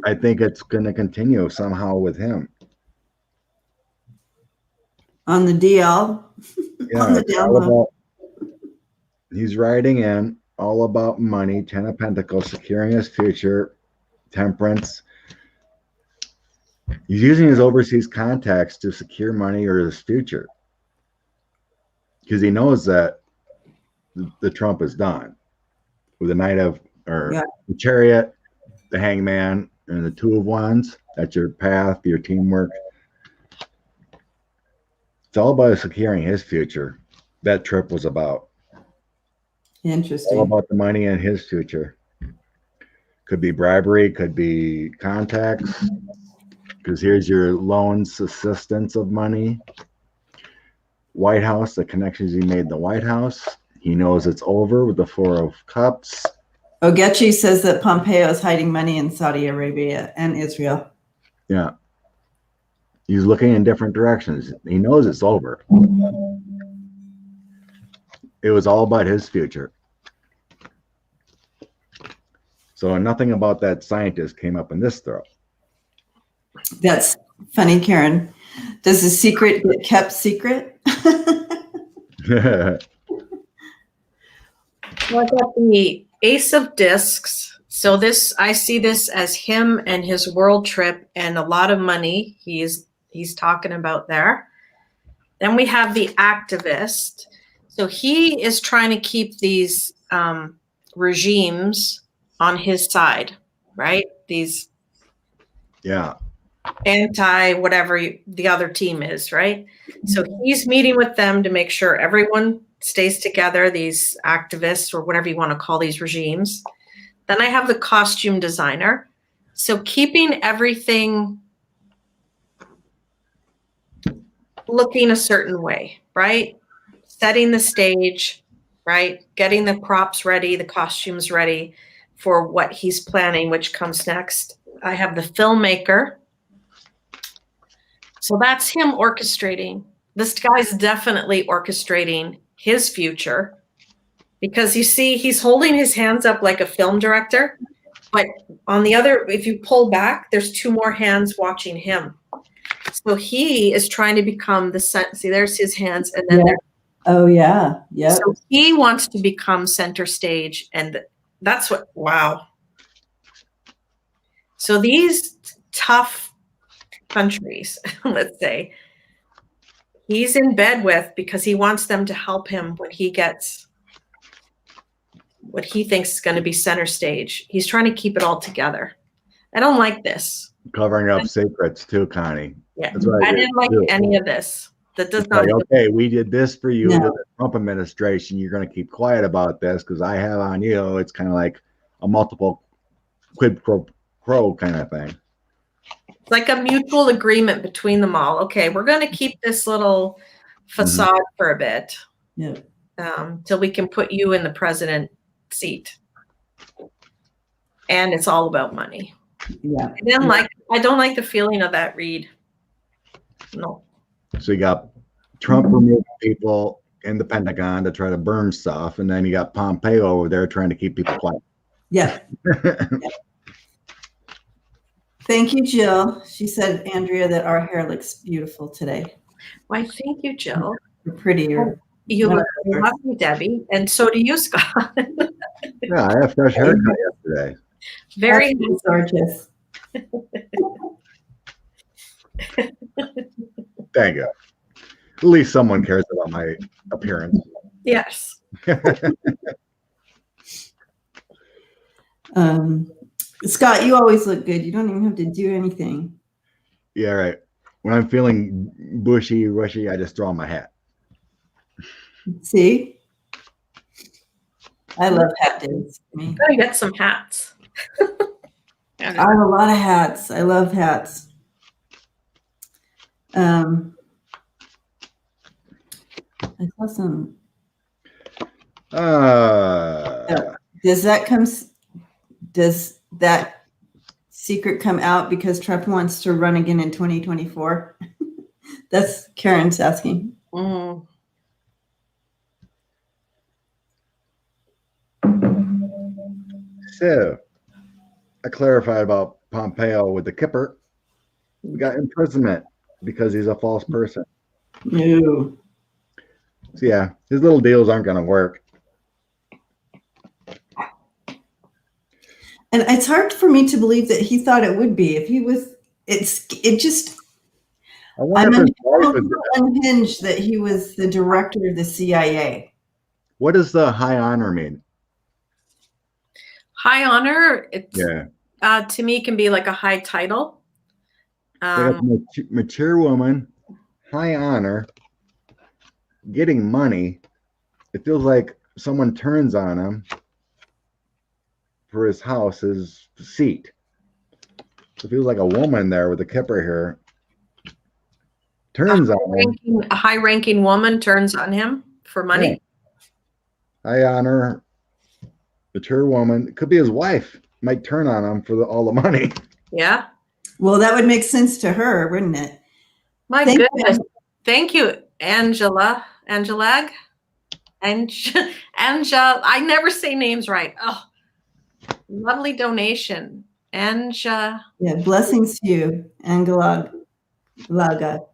I think it's going to continue somehow with him. On the DL. Yeah, On the DL. He's writing in all about money, 10 of Pentacles, securing his future, temperance. He's using his overseas contacts to secure money or his future. Because he knows that the Trump is done. With the Knight of, the Chariot, the Hangman, and the Two of Wands. That's your path, your teamwork. It's all about securing his future. That trip was about. Interesting. All about the money and his future. Could be bribery, could be contacts. Because here's your loans, assistance of money. White House, the connections he made in the White House. He knows it's over with the Four of Cups. Ogechi says that Pompeo is hiding money in Saudi Arabia and Israel. Yeah. He's looking in different directions. He knows it's over. It was all about his future. So nothing about that scientist came up in this throw. That's funny, Karen. Does the secret get kept secret? Well, I got the Ace of Discs. So this, I see this as him and his world trip and a lot of money he's talking about there. Then we have the Activist. So he is trying to keep these regimes on his side, right? These anti whatever the other team is, right? So he's meeting with them to make sure everyone stays together, these activists or whatever you want to call these regimes. Then I have the costume designer. So keeping everything looking a certain way, right? Setting the stage, right? Getting the props ready, the costumes ready for what he's planning, which comes next. I have the filmmaker. So that's him orchestrating. This guy's definitely orchestrating his future because you see, he's holding his hands up like a film director, but on the other, if you pull back, there's two more hands watching him. So he is trying to become the center. See, there's his hands, and then oh yeah, yeah. So he wants to become center stage, and that's what. Wow. So these tough countries, let's say, he's in bed with because he wants them to help him when he gets what he thinks is going to be center stage. He's trying to keep it all together. I don't like this. Covering up secrets too, Connie. Yeah, I didn't like any of this. That does not. Like, okay, we did this for you in the Trump administration. You're going to keep quiet about this because I have on you. It's kind of like a multiple quid pro quo kind of thing. It's like a mutual agreement between them all. Okay, we're going to keep this little facade for a bit, till we can put you in the president seat. And it's all about money. Yeah, I don't like the feeling of that read. No. So you got Trump removing people in the Pentagon to try to burn stuff, and then you got Pompeo over there trying to keep people quiet. Yeah. Thank you, Jill. She said, Andrea, that our hair looks beautiful today. Why, thank you, Jill. You're prettier. You look lovely, Debbie, and so do you, Scott. Yeah, I have fresh haircut yesterday. Very gorgeous. Thank you. At least someone cares about my appearance. Yes. Scott, you always look good. You don't even have to do anything. Yeah, right. When I'm feeling bushy, rushy, I just throw on my hat. See? I love hat days. I gotta get some hats. I have a lot of hats. I love hats. I saw some. Does that secret come out because Trump wants to run again in 2024? That's Karen's asking. So, I clarified about Pompeo with the Kipper. We got imprisonment because he's a false person. No. So yeah, his little deals aren't going to work. And it's hard for me to believe that he thought it would be. If he was, I'm unhinged that he was the director of the CIA. What does the high honor mean? High honor, to me, can be like a high title. Mature woman, high honor, getting money. It feels like someone turns on him for his house, his seat. It feels like a woman there with a kipper here. Turns on him. A high-ranking woman turns on him for money. Yeah. I honor mature woman. It could be his wife. Might turn on him for all the money. Yeah. Well, that would make sense to her, wouldn't it? My goodness. Thank you, Angela. Angelag? Angela. I never say names right. Oh, lovely donation. Yeah, blessings to you, Angela. Laga.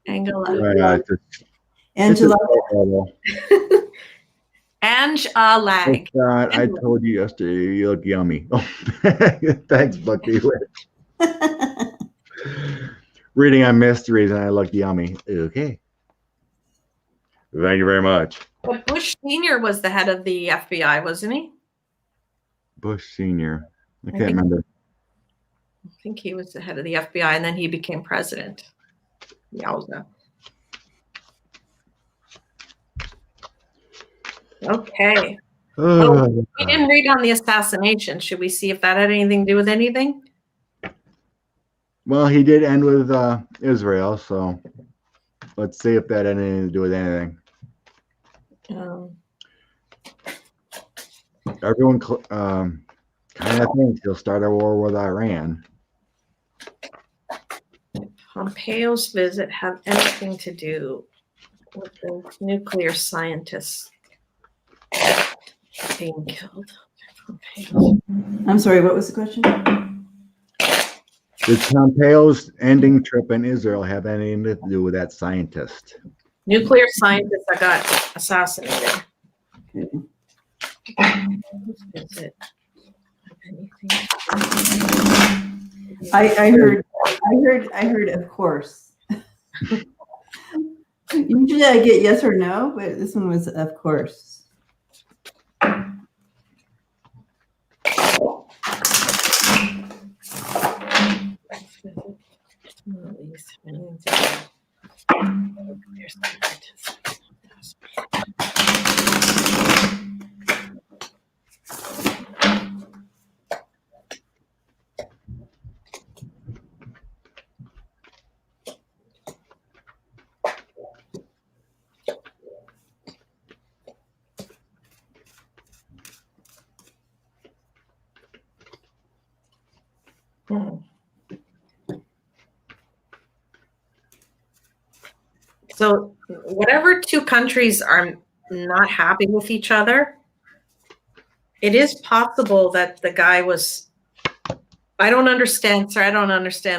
Angela. Angela. Angelag. I told you yesterday you look yummy. Thanks, Bucky. Reading on mysteries and I look yummy. Okay. Thank you very much. But Bush Sr. was the head of the FBI, wasn't he? Bush Sr. I can't remember. I think he was the head of the FBI and then he became president. Yowza. Okay. We didn't read on the assassination. Should we see if that had anything to do with anything? Well, he did end with Israel, so let's see if that had anything to do with anything. Everyone kind of thinks he'll start a war with Iran. Pompeo's visit have anything to do with the nuclear scientists being killed? I'm sorry, what was the question? Did Pompeo's ending trip in Israel have anything to do with that scientist? Nuclear scientist that got assassinated. I heard, of course. Usually I get yes or no, but this one was of course. So whatever two countries are not happy with each other, it is possible that the guy was, I don't understand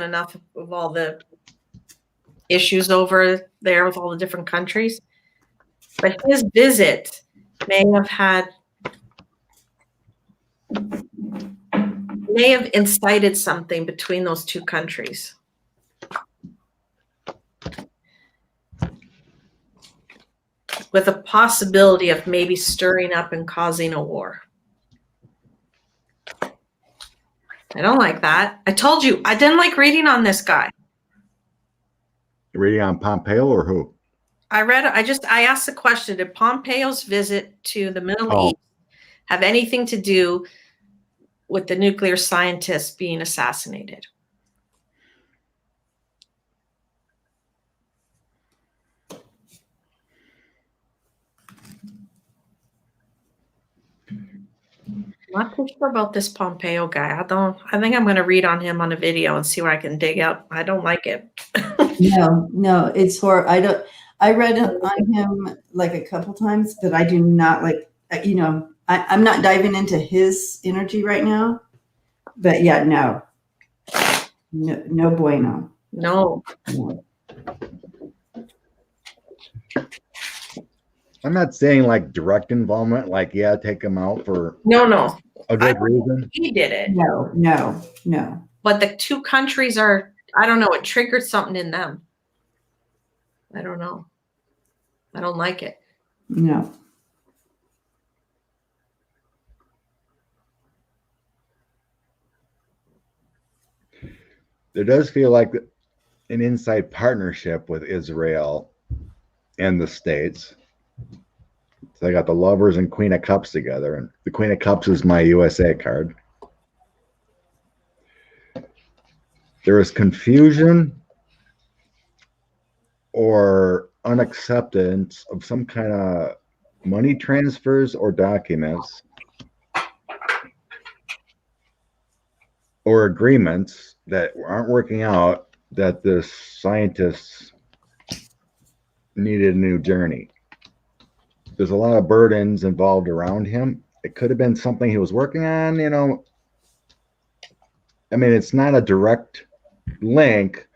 enough of all the issues over there with all the different countries, but his visit may have incited something between those two countries. With a possibility of maybe stirring up and causing a war. I don't like that. I told you, I didn't like reading on this guy. Reading on Pompeo or who? I asked the question, did Pompeo's visit to the Middle East have anything to do with the nuclear scientist being assassinated? Not too sure about this Pompeo guy. I think I'm going to read on him on a video and see what I can dig up. I don't like it. No, it's for, I read on him like a couple times, but I do not like, I'm not diving into his energy right now, but yeah, no bueno. No. I'm not saying like direct involvement, like, yeah, take him out for No. a good reason. He did it. No. But the two countries are, I don't know, it triggered something in them. I don't know. I don't like it. No. There does feel like an inside partnership with Israel and the States. So I got the Lovers and Queen of Cups together, and the Queen of Cups is my USA card. there is confusion or unacceptance of some kind of money transfers or documents or agreements that aren't working out, that the scientists needed a new journey. There's a lot of burdens involved around him. It could have been something he was working on, you know. I mean, it's not a direct link,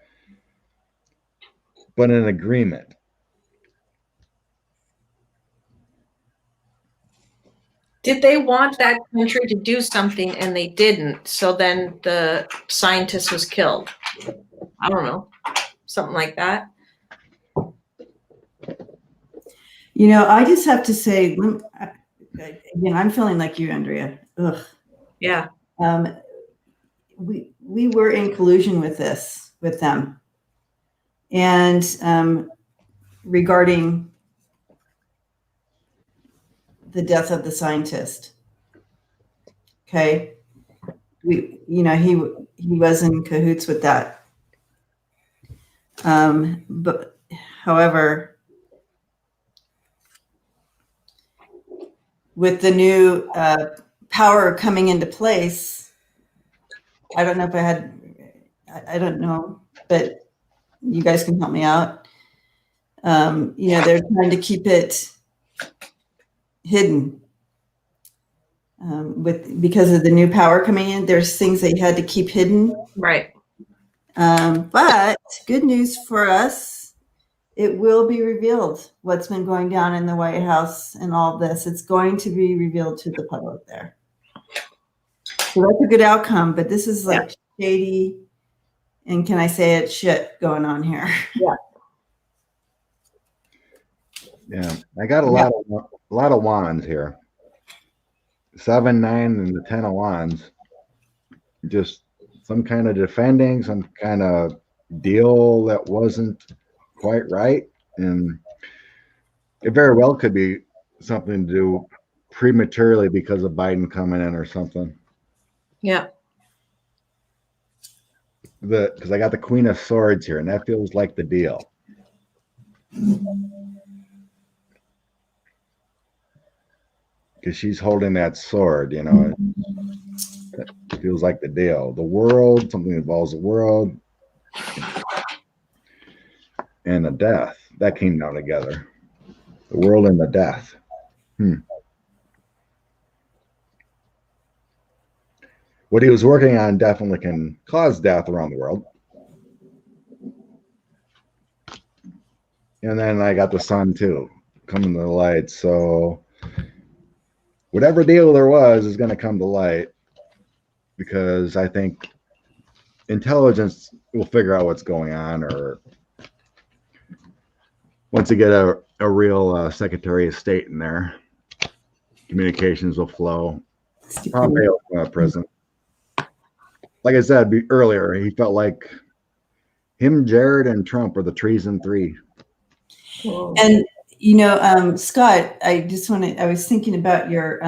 but an agreement. Did they want that country to do something and they didn't? So then the scientist was killed. I don't know. Something like that. You know, I just have to say, again, I'm feeling like you, Andrea. Ugh. Yeah. We were in collusion with them, and regarding the death of the scientist. Okay, he was in cahoots with that. But however, with the new power coming into place, I don't know if I don't know, but you guys can help me out. They're trying to keep it hidden. Because of the new power coming in, there's things they had to keep hidden. Right. But good news for us, it will be revealed what's been going down in the White House and all this. It's going to be revealed to the public there. So that's a good outcome, but this is like shady, and can I say it, shit going on here. Yeah, I got a lot of wands here. 7, 9, and the 10 of wands. Just some kind of defending, some kind of deal that wasn't quite right, and it very well could be something to do prematurely because of Biden coming in or something. Yeah. Because I got the Queen of Swords here, and that feels like the deal. Because she's holding that sword, you know. It feels like the deal. The world, something that involves the world, and the death. That came down together. The world and the death. What he was working on definitely can cause death around the world. And then I got the sun too, coming to the light. So whatever deal there was is going to come to light, because I think intelligence will figure out what's going on, or once you get a real Secretary of State in there, communications will flow. Pompeo prison. Like I said earlier, he felt like him, Jared, and Trump were the treason three. And Scott, I was thinking about your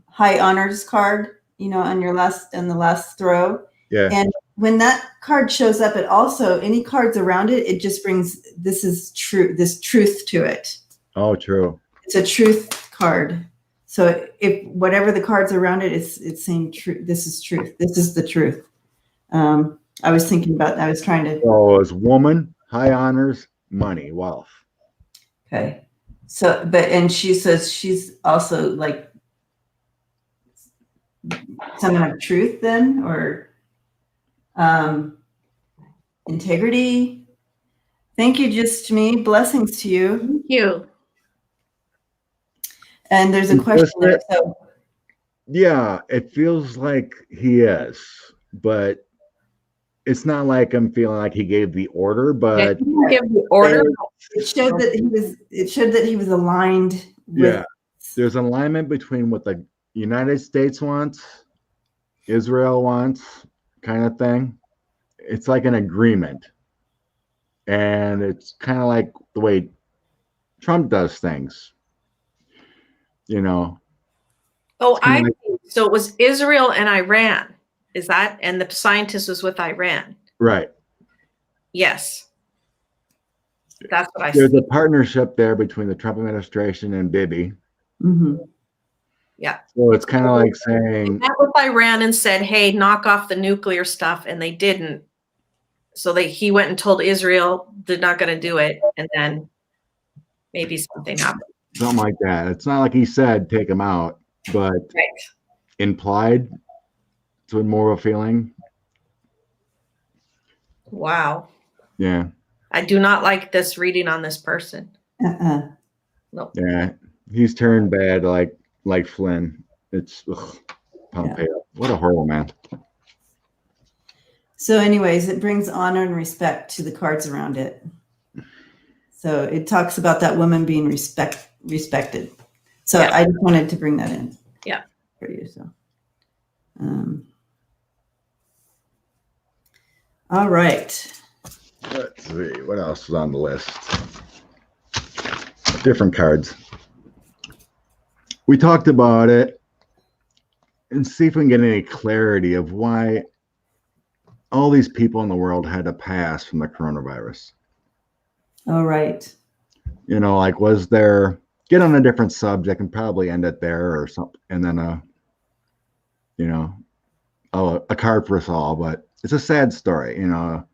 high honors card, on the last throw. Yeah. And when that card shows up, it also, any cards around it, it just brings, this truth to it. Oh, true. It's a truth card. So if whatever the cards around it, it's saying truth. This is truth. This is the truth. I was thinking about, I was trying to. So it's woman, high honors, money, wealth. Okay. So, and she says she's also like someone of truth then, or integrity. Thank you, just to me. Blessings to you. Thank you. And there's a question there. So, yeah, it feels like he is, but it's not like I'm feeling like he gave the order, but he didn't give the order. It showed that he was aligned with. Yeah, there's alignment between what the United States wants, Israel wants, kind of thing. It's like an agreement, and it's kind of like the way Trump does things. Oh, so it was Israel and Iran. Is that, and the scientist was with Iran? Right. Yes. That's what I There's see. a partnership there between the Trump administration and Bibi. Mm-hmm. Yeah. So it's kind of like They saying, met with Iran and said, hey, knock off the nuclear stuff, and they didn't. So he went and told Israel they're not going to do it, and then maybe something happened. something like that. It's not like he said take him out, but Right. implied to more of a feeling. Wow. Yeah. I do not like this reading on this person. Nope. Yeah. He's turned bad like Flynn. It's Pompeo. Yeah. What a horrible man. So anyways, it brings honor and respect to the cards around it. So it talks about that woman being respected. So yeah. I just wanted to bring that in. Yeah. For you. So all right. Let's see. What else is on the list? Different cards. We talked about it and see if we can get any clarity of why all these people in the world had to pass from the coronavirus. All right. You know, like, was there, get on a different subject and probably end it there or something, and then you know, a card for us all. But it's a sad story, you know.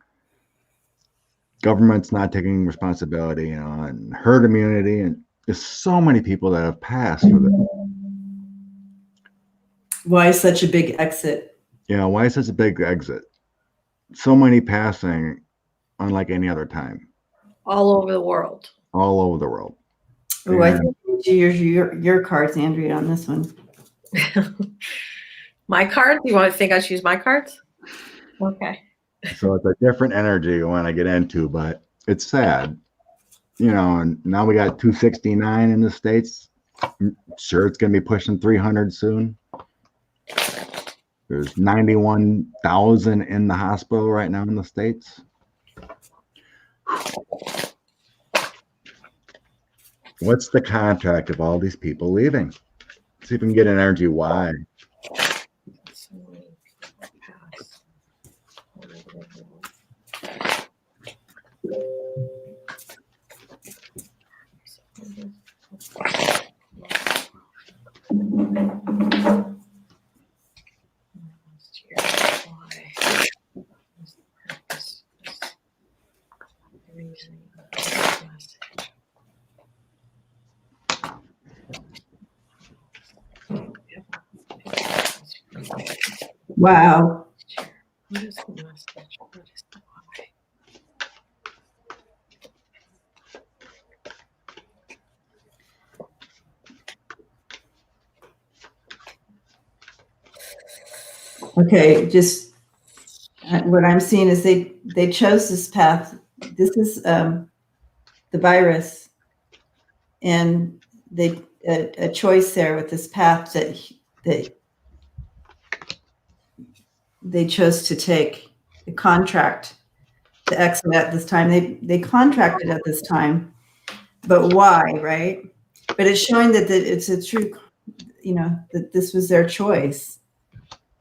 Government's not taking responsibility, you know, and herd immunity, and there's so many people that have passed with it. Why such a big exit? You know, why such a big exit? So many passing, unlike any other time. All over the world. All over the world. Oh, I think you use your cards, Andrea, on this one. My cards? You want to think I should use my cards? Okay. So it's a different energy when I get into, but it's sad. You know, and now we got 269 in the States. I'm sure it's going to be pushing 300 soon. There's 91,000 in the hospital right now in the States. What's the contract of all these people leaving? See if we can get an energy why. Wow. What is the message? What is the why? Okay, just what I'm seeing is they chose this path. This is the virus, and they a choice there with this path that they chose to take the contract, the exit at this time. They contracted at this time, but why, right? But it's showing that it's a true, you know, that this was their choice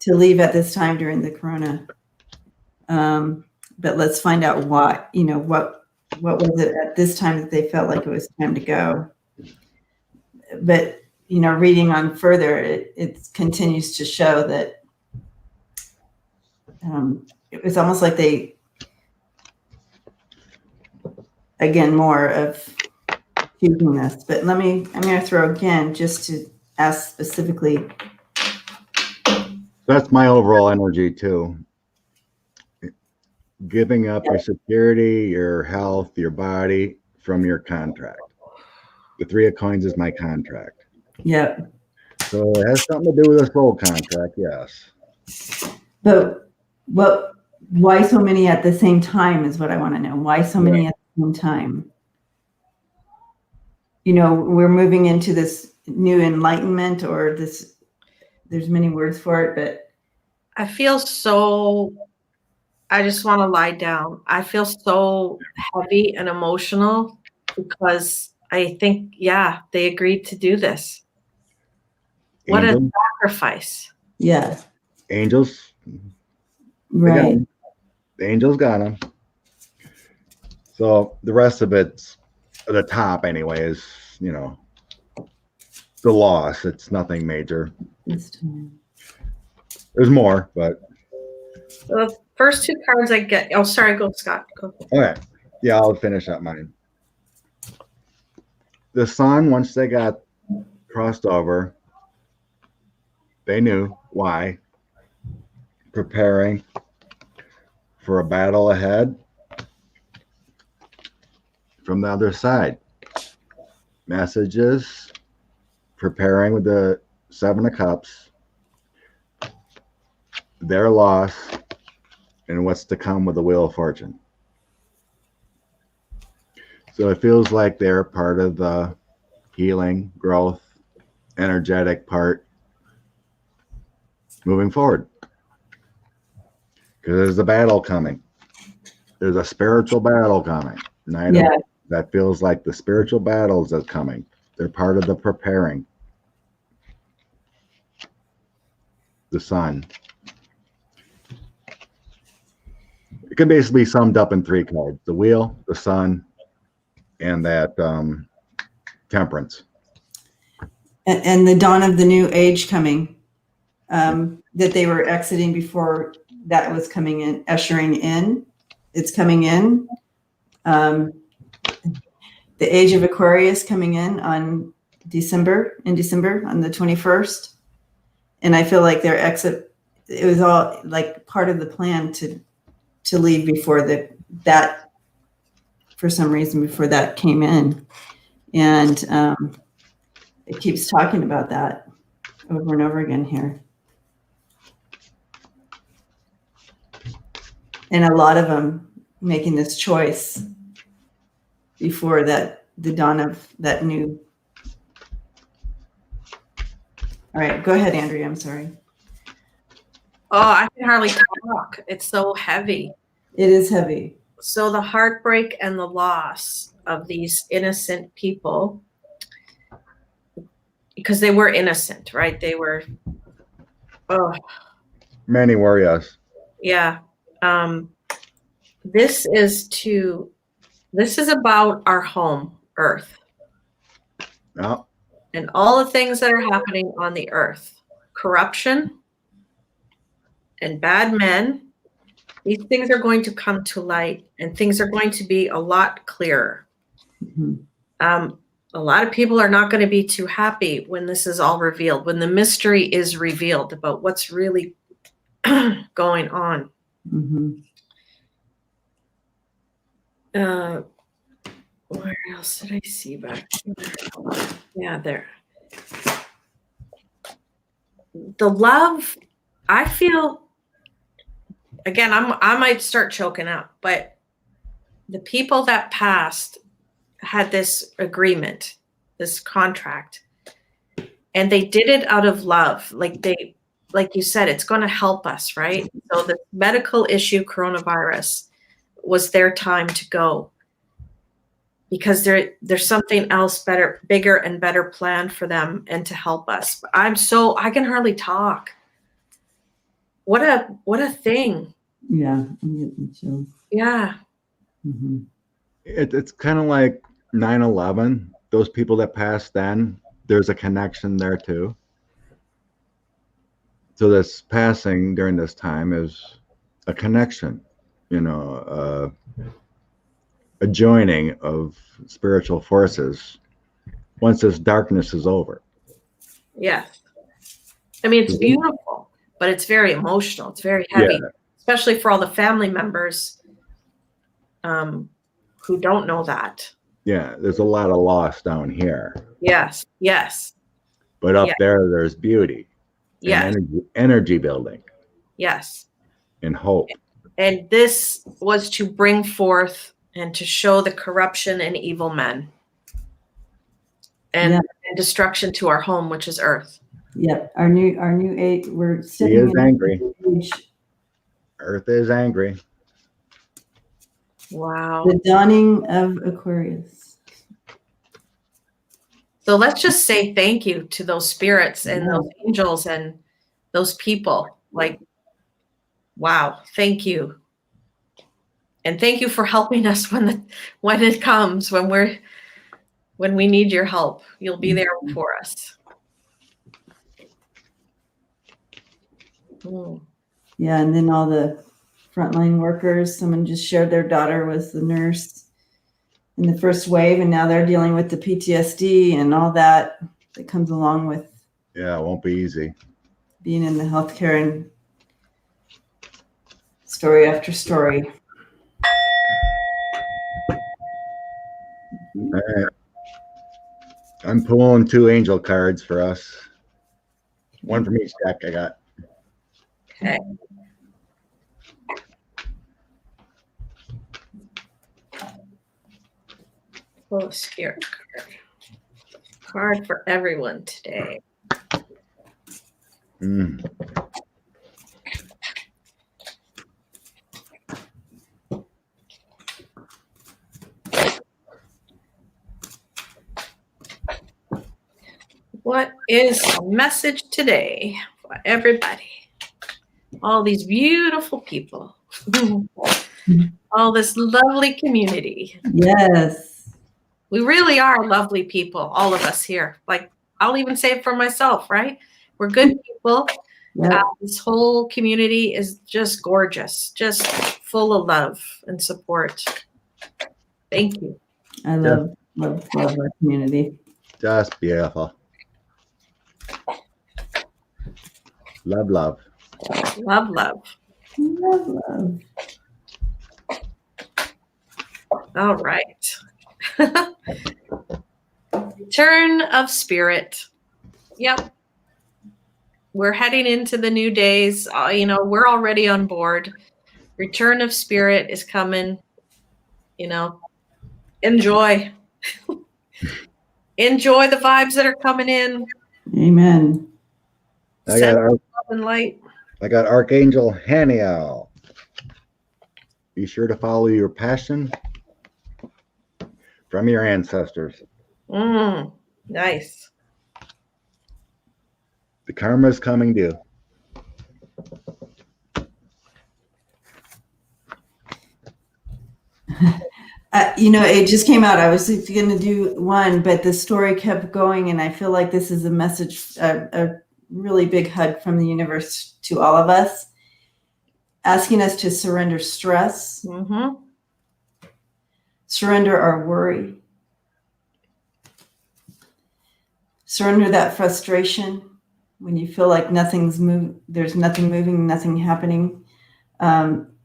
to leave at this time during the corona. But let's find out why, you know, what was it at this time that they felt like it was time to go. But, you know, reading on further, it continues to show that it was almost like they, again, more of choosing this. But I'm going to throw again just to ask specifically. That's my overall energy too. Giving up your security, your health, your body from your contract. The Three of Coins is my contract. Yep. So it has something to do with a soul contract, yes. But why so many at the same time is what I want to know. Why so many at the same time? You know, we're moving into this new enlightenment, or this, there's many words for it, but I feel so, I just want to lie down. I feel so heavy and emotional because I think, yeah, they agreed to do this. What a sacrifice. Yeah. Angels. Right. The angels got him. So the rest of it's the top anyway is, you know, the loss. It's nothing major. This time. There's more, but The first two cards I get. Oh, sorry. Go, Scott. Go. okay. Yeah, I'll finish up mine. The sun, once they got crossed over, they knew why. Preparing for a battle ahead from the other side. Messages, preparing with the Seven of Cups, their loss, and what's to come with the Wheel of Fortune. So it feels like they're part of the healing, growth, energetic part moving forward. Because there's a battle coming. There's a spiritual battle coming. Yeah. That feels like the spiritual battles that's coming. They're part of the preparing. The sun. It can basically be summed up in three cards: the wheel, the sun, and that temperance. And the dawn of the new age coming, that they were exiting before that was coming in, ushering in. It's coming in. The age of Aquarius coming in on December on the 21st. And I feel like their exit, it was all like part of the plan to leave before that for some reason, before that came in. And it keeps talking about that over and over again here. And a lot of them making this choice before the dawn of that new. All right, go ahead, Andrea. I'm sorry. Oh, I can hardly talk. It's so heavy. It is heavy. So the heartbreak and the loss of these innocent people, because they were innocent, right? They were, oh, Many were, yes. yeah. This is about our home, Earth, Yeah. and all the things that are happening on the Earth. Corruption and bad men. These things are going to come to light, and things are going to be a lot clearer. Mhm. A lot of people are not going to be too happy when this is all revealed, when the mystery is revealed about what's really going on. Mhm. Where else did I see back here? Yeah, there. The love, I feel, again, I might start choking up, but the people that passed had this agreement, this contract, and they did it out of love. Like you said, it's going to help us, right? So the medical issue, coronavirus, was their time to go, because there's something else better, bigger and better planned for them and to help us. I can hardly talk. What a thing. Yeah, I'm getting chills. Yeah. Mhm. It's kind of like 9/11. Those people that passed then, there's a connection there too. So this passing during this time is a connection, you know, a joining of spiritual forces once this darkness is over. Yes. I mean, it's beautiful, but it's very emotional. It's very heavy, Yeah. especially for all the family members who don't know that. Yeah, there's a lot of loss down here, Yes. Yes. but up Yeah. there's beauty Yes. and energy building Yes. and hope. And this was to bring forth and to show the corruption and evil men and, Yeah. and destruction to our home, which is Earth. Yep. Our new age. We're He stepping is into angry. the age. Earth is angry. Wow. The dawning of Aquarius. So let's just say thank you to those spirits and Yeah. those angels and those people. Like, wow, thank you. And thank you for helping us when it comes, when we need your help. You'll be there for us. Yeah, and then all the frontline workers. Someone just shared their daughter was the nurse in the first wave, and now they're dealing with the PTSD and all that comes along with It won't be easy. Being in the healthcare and story after story. I'm pulling 2 angel cards for us. One from each deck I got. Okay. Oh, spirit card. Card for everyone today. What is the message today for everybody? All these beautiful people. All this lovely community. Yes. We really are lovely people, all of us here. Like, I'll even say it for myself, right? We're good people. Yep. This whole community is just gorgeous, just full of love and support. Thank you. I love our community. Just beautiful. Love, love. Love, love. Love, love. All right. Return of spirit. Yep. We're heading into the new days. We're already on board. Return of spirit is coming. Enjoy. Enjoy the vibes that are coming in. Amen. I got love and light. I got Archangel Haniel. Be sure to follow your passion from your ancestors. Nice. The karma is coming due. It just came out. I was going to do one, but the story kept going, and I feel like this is a message, a really big hug from the universe to all of us, asking us to surrender stress, surrender our worry, surrender that frustration when you feel like there's nothing moving, nothing happening.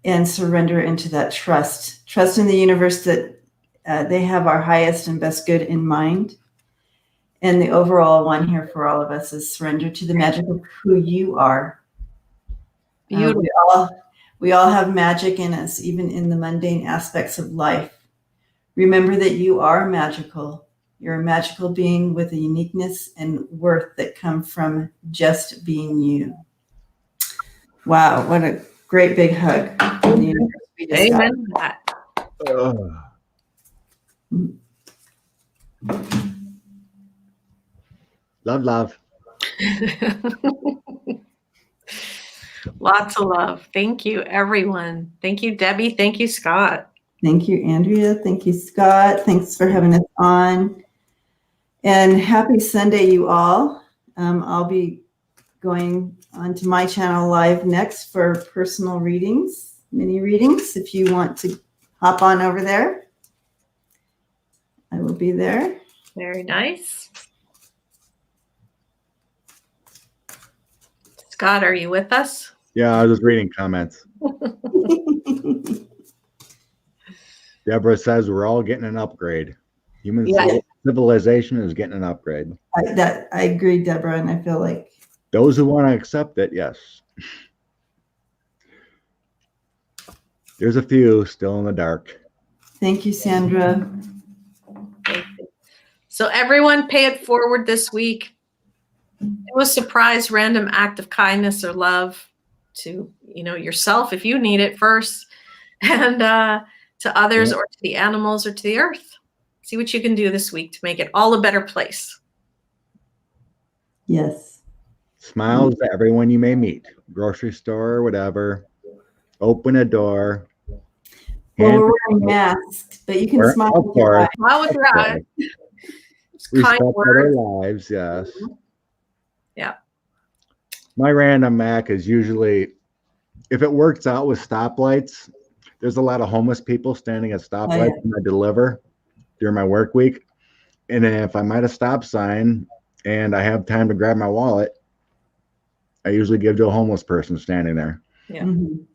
And surrender into that trust in the universe that they have our highest and best good in mind. And the overall one here for all of us is surrender to the magic of who you are. We all have magic in us, even in the mundane aspects of life. Remember that you are magical. You're a magical being with a uniqueness and worth that come from just being you. Wow, what a great big hug. Amen to that. Love, love. Lots of love. Thank you, everyone. Thank you, Debbie. Thank you, Scott. Thank you, Andrea. Thank you, Scott. Thanks for having us on. And happy Sunday, you all. I'll be going onto my channel live next for personal readings, mini readings. If you want to hop on over there, I will be there. Very nice. Scott, are you with us? Yeah, I was just reading comments. Deborah says we're all getting an upgrade. Human civilization is getting an upgrade. I agree, Deborah, and I feel like those who want to accept it, yes. There's a few still in the dark. Thank you, Sandra. Thank you. So everyone pay it forward this week. Do a surprise random act of kindness or love to yourself if you need it first, and to others or to the animals or to the earth. See what you can do this week to make it all a better place. Yes. Smiles to everyone you may meet. Grocery store, whatever. Open a door. Well, hand. we're wearing masks, but you can We're- smile of with your course. eyes. Smile with your eyes. Just kind Respect other words. lives, yes. Yeah. My random Mac is usually, if it works out with stoplights, there's a lot of homeless people standing at stoplights when I deliver during my work week. And then if I'm at a stop sign and I have time to grab my wallet, I usually give to a homeless person standing there. Yeah. Mhm.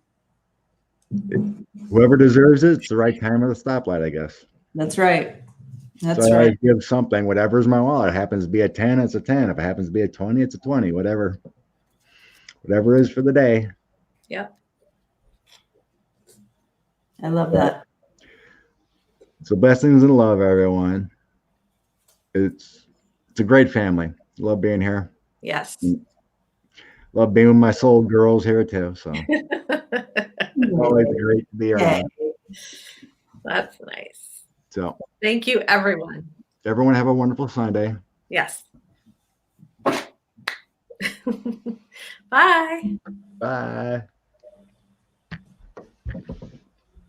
Whoever deserves it, it's the right time of the stoplight, I guess. That's right. So That's I always right. give something, whatever's my wallet. It happens to be a 10, it's a 10. If it happens to be a 20, it's a 20, whatever is for the day. Yeah. I love that. So blessings and love, everyone. It's a great family. Love being here. Yes. Love being with my soul girls here too. So always great to be around. That's nice. So Thank you, everyone. everyone have a wonderful Sunday. Yes. Bye. Bye.